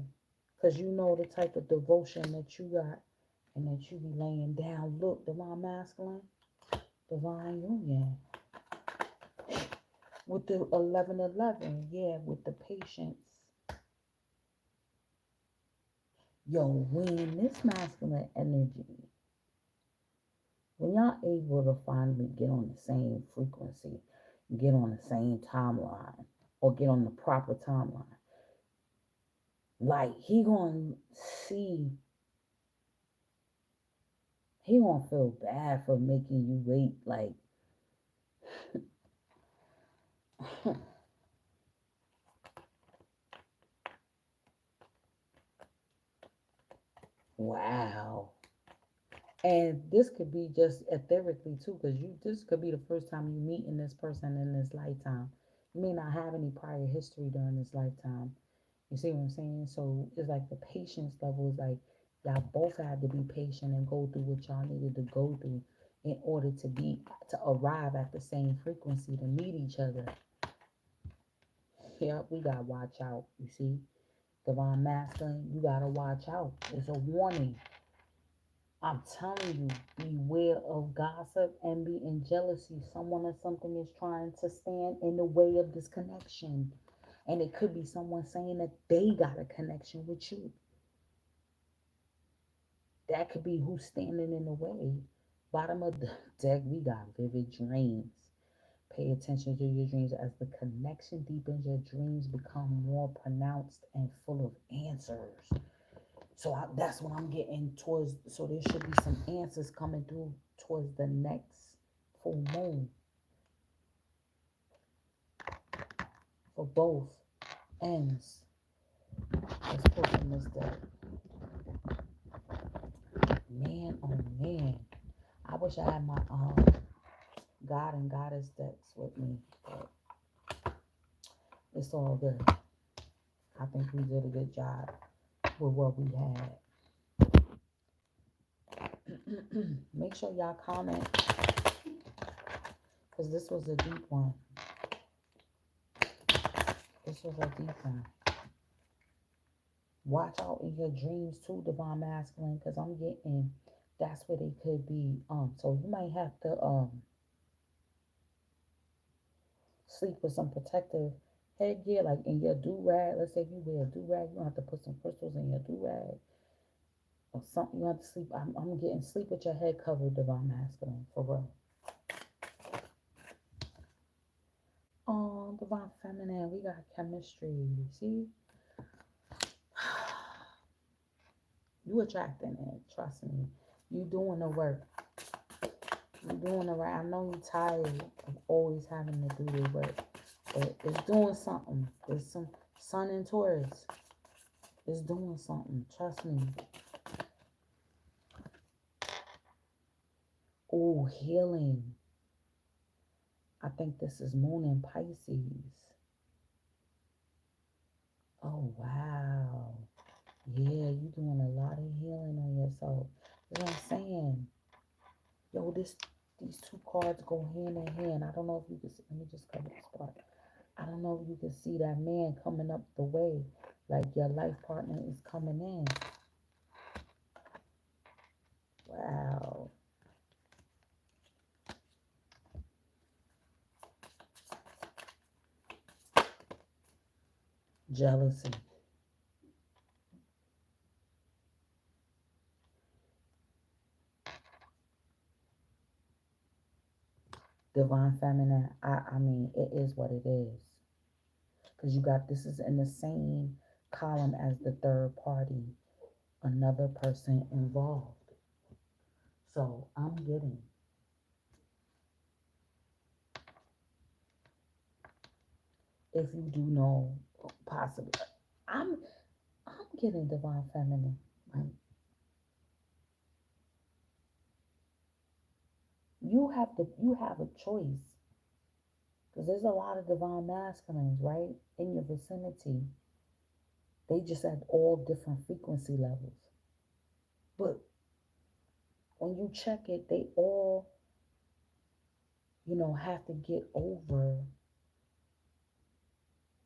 Because you know the type of devotion that you got and that you be laying down. Look, divine masculine, divine union. With the 1111, yeah, with the patience. Yo, when this masculine energy, when y'all able to finally get on the same frequency, get on the same timeline, or get on the proper timeline, like he gonna feel bad for making you wait, like wow. And this could be just etherically too, because this could be the first time you meeting this person in this lifetime. You may not have any prior history during this lifetime. You see what I'm saying? So it's like the patience level is like y'all both had to be patient and go through what y'all needed to go through in order to arrive at the same frequency to meet each other. Yep, we gotta watch out. You see, divine masculine, you gotta watch out. It's a warning. I'm telling you, beware of gossip, envy, and jealousy. Someone or something is trying to stand in the way of this connection. And it could be someone saying that they got a connection with you. That could be who's standing in the way. Bottom of the deck, we got vivid dreams. Pay attention to your dreams as the connection deepens, your dreams become more pronounced and full of answers. So that's what I'm getting towards. So there should be some answers coming through towards the next full moon for both ends. Let's pull from this deck. Man, oh man. I wish I had my God and Goddess decks with me, but it's all good. I think we did a good job with what we had. Make sure y'all comment because this was a deep one. This was a deep one. Watch out in your dreams too, divine masculine, because I'm getting that's where they could be. So you might have to sleep with some protective headgear, like in your do rag. Let's say if you wear a do rag, you don't have to put some crystals in your do rag or something. You have to sleep. I'm getting sleep with your head covered, divine masculine, for real. Oh, divine feminine, we got chemistry. See, you attracting it. Trust me. You doing the work. You doing the right. I know you're tired of always having to do the work, but it's doing something. There's some sun in Taurus. It's doing something. Trust me. Oh, healing. I think this is Moon in Pisces. Oh, wow. Yeah, you doing a lot of healing on yourself. That's what I'm saying. Yo, these two cards go hand in hand. I don't know if you can see. Let me just cover this part. I don't know if you can see that man coming up the way. Like your life partner is coming in. Wow. jealousy, divine feminine. I mean, it is what it is. Because you got this is in the same column as the third party, another person involved. So I'm getting, if you do know, possibly, I'm I'm getting divine feminine. Like you have a choice because there's a lot of divine masculines right in your vicinity. They just at all different frequency levels. But when you check it, they all, have to get over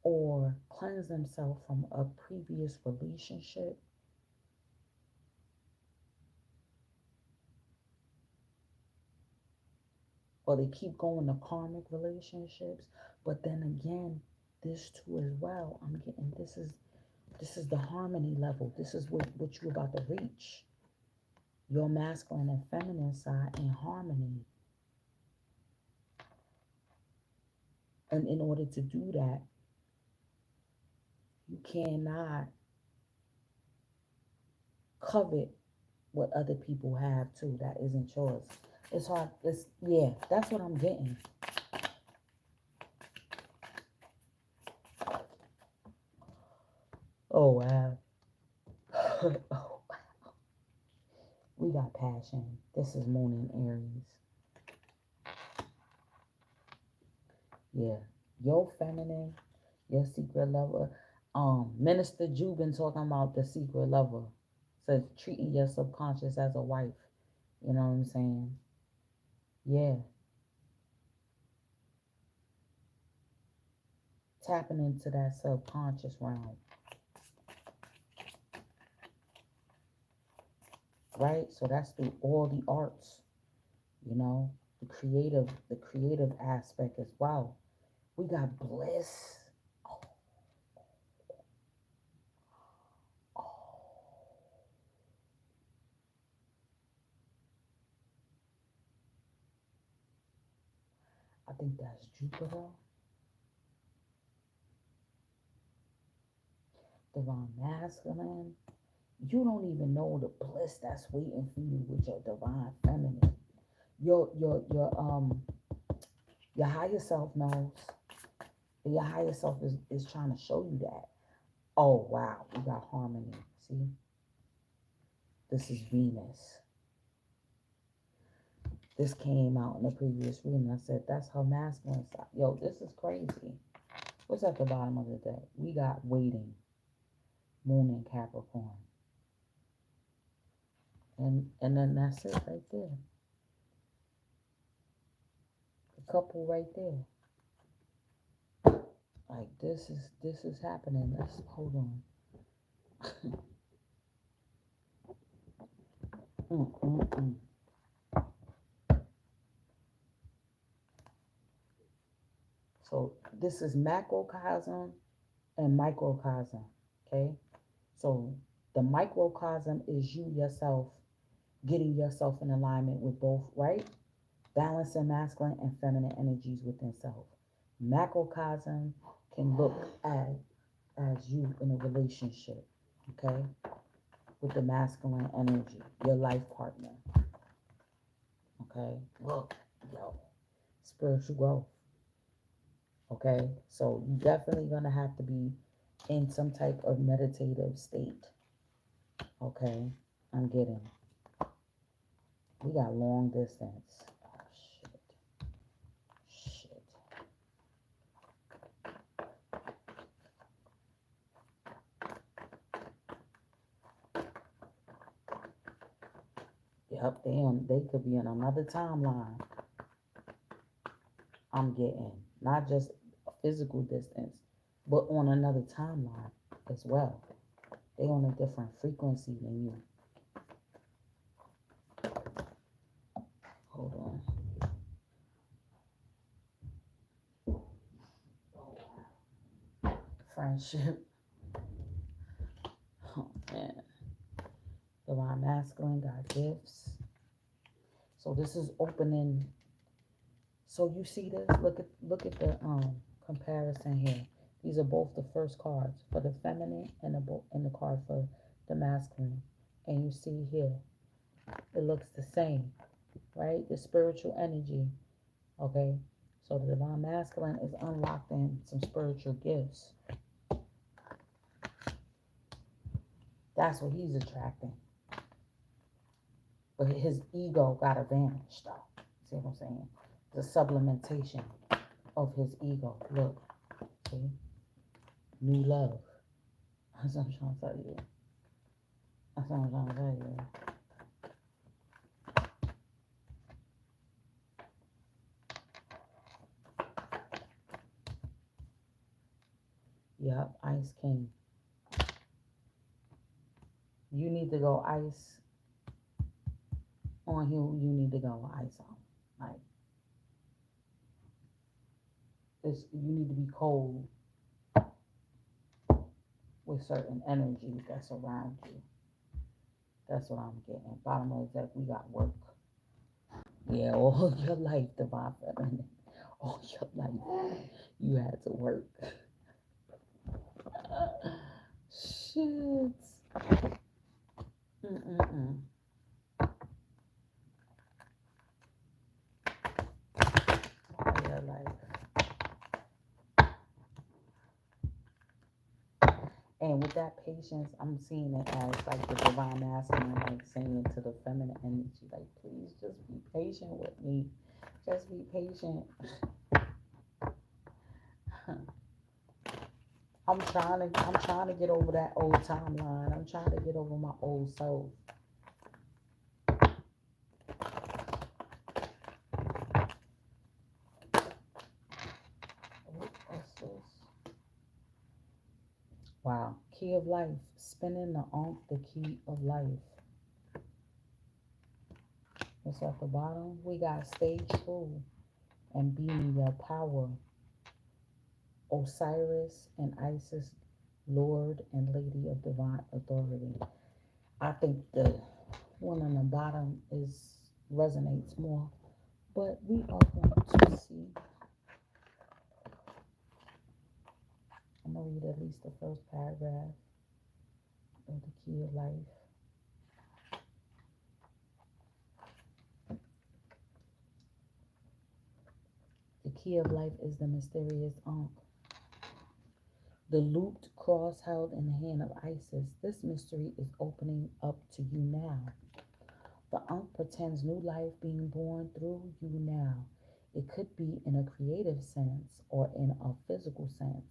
or cleanse themselves from a previous relationship, or they keep going to karmic relationships. But then again, this too as well. I'm getting this is the harmony level. This is what you're about to reach. Your masculine and feminine side in harmony. And in order to do that, you cannot covet what other people have too. That isn't yours. It's hard. It's yeah. That's what I'm getting. Oh wow. Oh, we got passion. This is Moon in Aries. Yeah. Your feminine, your secret lover. Minister Jubin talking about the secret lover. Says treating your subconscious as a wife. You know what I'm saying? Yeah. Tapping into that subconscious realm. Right? So that's through all the arts, you know, the creative aspect as well. We got bliss. Oh, oh. I think that's Jupiter, divine masculine. You don't even know the bliss that's waiting for you with your divine feminine. Your higher self knows. Your higher self is trying to show you that. Oh wow, we got harmony. See? This is Venus. This came out in the previous reading. I said that's her masculine side. Yo, this is crazy. What's at the bottom of the deck? We got waiting, Moon in Capricorn. And then that's it right there. The couple right there. Like this is happening. Let's hold on. Mm, mm, mm. So this is macrocosm and microcosm. Okay. So the microcosm is you yourself getting yourself in alignment with both, right? Balancing masculine and feminine energies within self. Macrocosm can look at as you in a relationship, okay, with the masculine energy, your life partner, okay. Look, yo, spiritual growth, okay. So you definitely gonna have to be in some type of meditative state, okay. I'm getting. We got long distance. Oh, shit. Yep, they could be in another timeline. I'm getting not just a physical distance, but on another timeline as well. They on a different frequency than you. Hold on. Friendship. Oh man, divine masculine got gifts. So this is opening. So you see this? Look at the comparison here. These are both the first cards for the feminine and the card for the masculine. And you see here, it looks the same, right? The spiritual energy. Okay. So the divine masculine is unlocking some spiritual gifts. That's what he's attracting. But his ego gotta vanish though. See what I'm saying? The sublimination of his ego. Look, see? New love. That's what I'm trying to tell you. That's what I'm trying to tell you. Yep, Ice King. You need to go ice on who you need to go ice on. Like this, you need to be cold with certain energy that's around you. That's what I'm getting. Bottom of that, we got work. Yeah, all your life, divine feminine. All your life, you had to work. Shit. Mm-mm-mm. All your life. And with that patience, I'm seeing it as like the divine masculine, like saying to the feminine energy, like, please just be patient with me. Just be patient. I'm trying to get over that old timeline. I'm trying to get over my old soul. What's this? Wow. Key of life. Spinning the key of life. What's at the bottom? We got stay true and be in your power. Osiris and Isis, Lord and Lady of Divine Authority. I think the one on the bottom is resonates more, but we are going to see. I'm gonna read at least the first paragraph of the Key of Life. The Key of Life is the mysterious Ankh. The looped cross held in the hand of Isis. This mystery is opening up to you now. The Ankh pretends new life being born through you now. It could be in a creative sense or in a physical sense,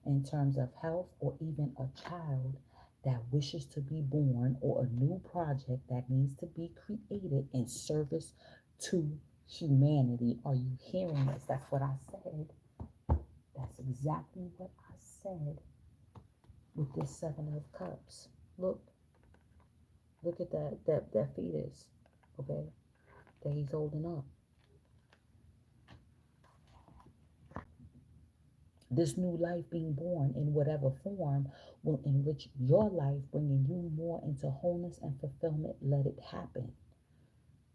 in terms of health or even a child that wishes to be born or a new project that needs to be created in service to humanity. Are you hearing this? That's what I said. That's exactly what I said with this Seven of Cups. Look at that fetus, okay, that he's holding up. This new life being born in whatever form will enrich your life, bringing you more into wholeness and fulfillment. Let it happen.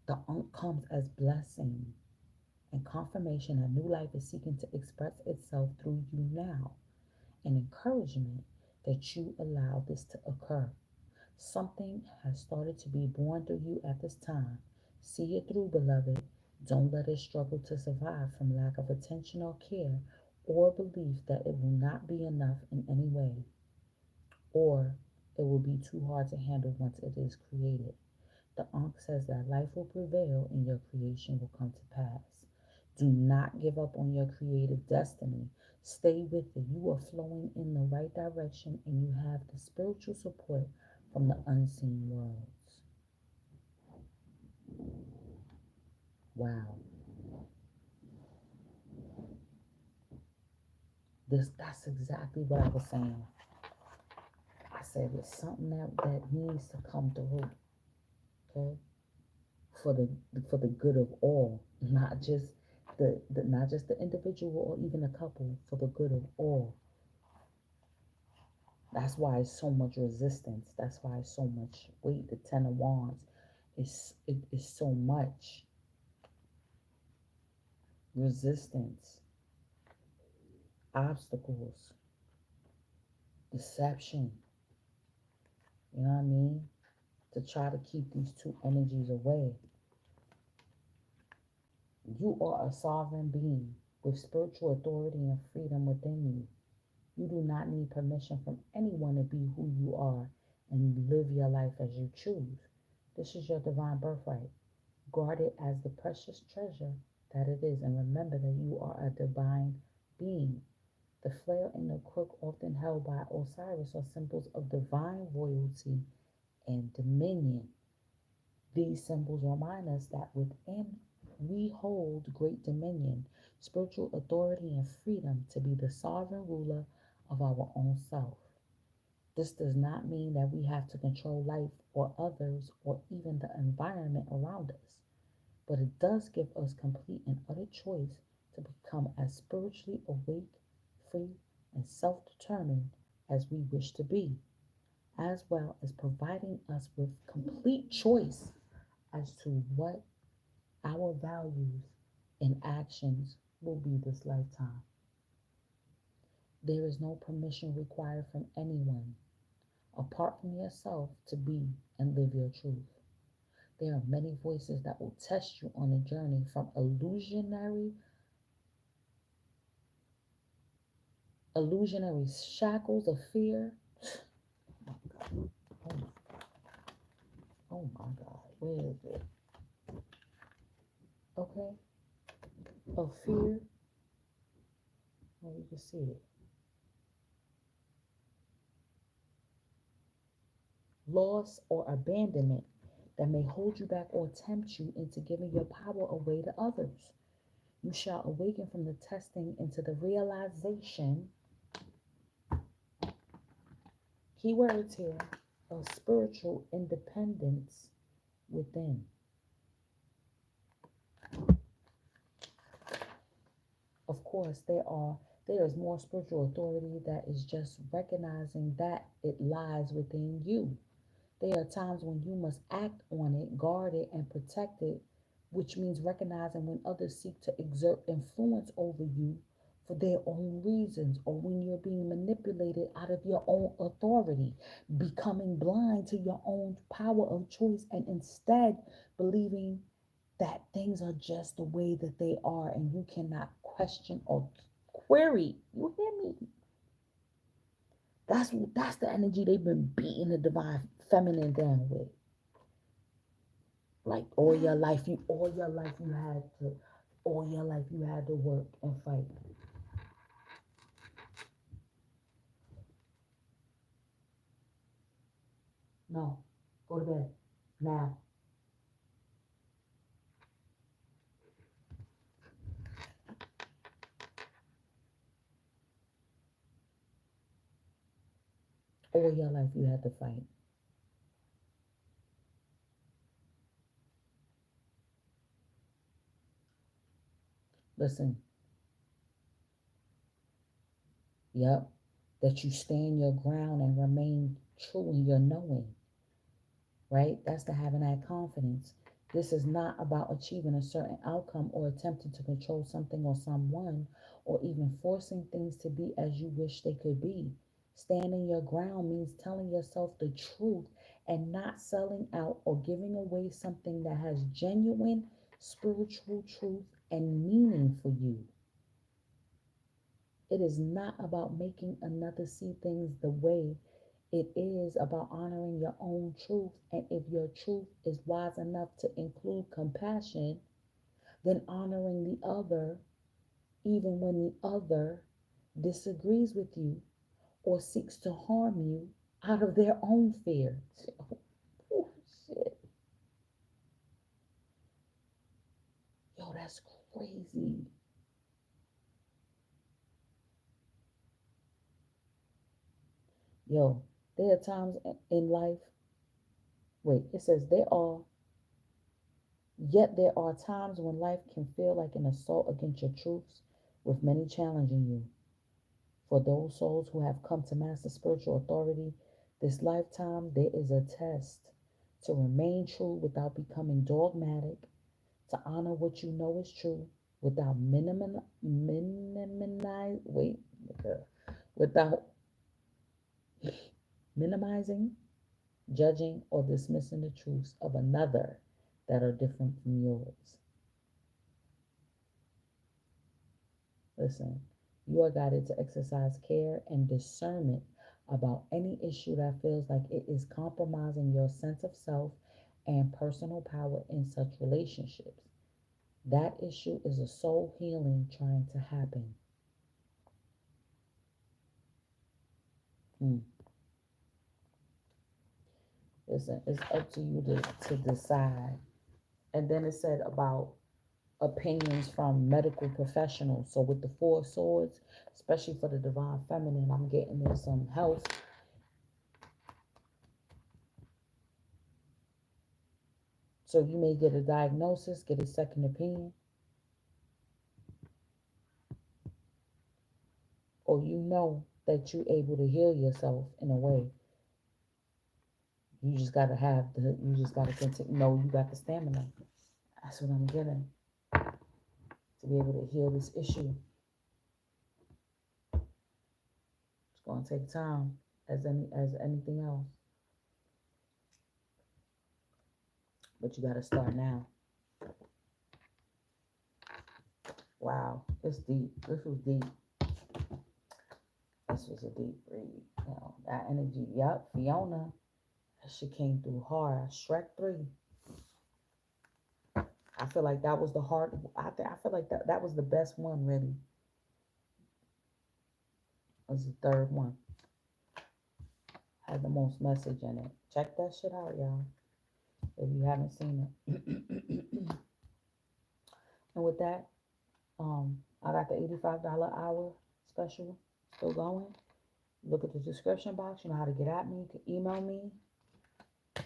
The Ankh comes as blessing and confirmation a new life is seeking to express itself through you now, and encouragement that you allow this to occur. Something has started to be born through you at this time. See it through, beloved. Don't let it struggle to survive from lack of attention or care or belief that it will not be enough in any way, or it will be too hard to handle once it is created. The Ankh says that life will prevail and your creation will come to pass. Do not give up on your creative destiny. Stay with it. You are flowing in the right direction and you have the spiritual support from the unseen worlds. Wow. That's exactly what I was saying. I said it's something that needs to come through, okay? For the for the good of all, not just the not just the individual or even a couple, for the good of all. That's why it's so much resistance. That's why it's so much weight. The Ten of Wands it is so much resistance, obstacles, deception. You know what I mean? To try to keep these two energies away. You are a sovereign being with spiritual authority and freedom within you. You do not need permission from anyone to be who you are and live your life as you choose. This is your divine birthright. Guard it as the precious treasure that it is, and remember that you are a divine being. The flail and the crook, often held by Osiris, are symbols of divine royalty and dominion. These symbols remind us that within we hold great dominion, spiritual authority, and freedom to be the sovereign ruler of our own self. This does not mean that we have to control life or others or even the environment around us, but it does give us complete and utter choice to become as spiritually awake, free, and self determined as we wish to be, as well as providing us with complete choice as to what our values and actions will be this lifetime. There is no permission required from anyone apart from yourself to be and live your truth. There are many voices that will test you on a journey from illusionary shackles of fear. Oh, oh my God, where is it? Okay, of fear. Oh, you can see it. Loss or abandonment that may hold you back or tempt you into giving your power away to others. You shall awaken from the testing into the realization, keywords here, of spiritual independence within. Of course, there is more spiritual authority that is just recognizing that it lies within you. There are times when you must act on it, guard it, and protect it, which means recognizing when others seek to exert influence over you for their own reasons, or when you're being manipulated out of your own authority, becoming blind to your own power of choice, and instead believing that things are just the way that they are and you cannot question or query. You hear me? That's the energy they've been beating the divine feminine down with. Like all your life you had to work and fight. No, go to bed now. All your life you had to fight. Listen, yep, that you stand your ground and remain true in your knowing, right? That's the having that confidence. This is not about achieving a certain outcome or attempting to control something or someone or even forcing things to be as you wish they could be. Standing your ground means telling yourself the truth and not selling out or giving away something that has genuine spiritual truth and meaning for you. It is not about making another see things the way it is about honoring your own truth. And if your truth is wise enough to include compassion, then honoring the other, even when the other disagrees with you or seeks to harm you out of their own fear. Oh, shit. Yo, that's crazy. Yo, there are times in life, wait, it says yet there are times when life can feel like an assault against your truths, with many challenging you. For those souls who have come to master spiritual authority this lifetime, there is a test to remain true without becoming dogmatic, to honor what you know is true without without minimizing, judging, or dismissing the truths of another that are different from yours. Listen, you are guided to exercise care and discernment about any issue that feels like it is compromising your sense of self and personal power in such relationships. That issue is a soul healing trying to happen. Hmm. Listen, it's up to you to decide. And then it said about opinions from medical professionals. So with the Four of Swords, especially for the divine feminine, I'm getting in some health. So you may get a diagnosis, get a second opinion, or you know that you're able to heal yourself in a way. You just gotta have the, you just gotta continue, know you got the stamina. That's what I'm getting, to be able to heal this issue. It's gonna take time, as anything else, but you gotta start now. Wow, it's deep. This was deep. This was a deep read. You know, that energy. Yup, Fiona. That shit came through hard. Shrek 3. I feel like that was the hard. I feel like that was the best one. Really, was the third one. Had the most message in it. Check that shit out, y'all. If you haven't seen it. And with that, I got the $85 hour special still going. Look at the description box. You know how to get at me. You can email me.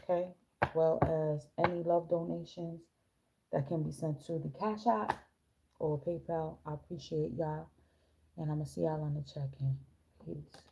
Okay. As well as any love donations that can be sent to the Cash App or PayPal. I appreciate y'all. And I'm going to see y'all on the check-in. Peace.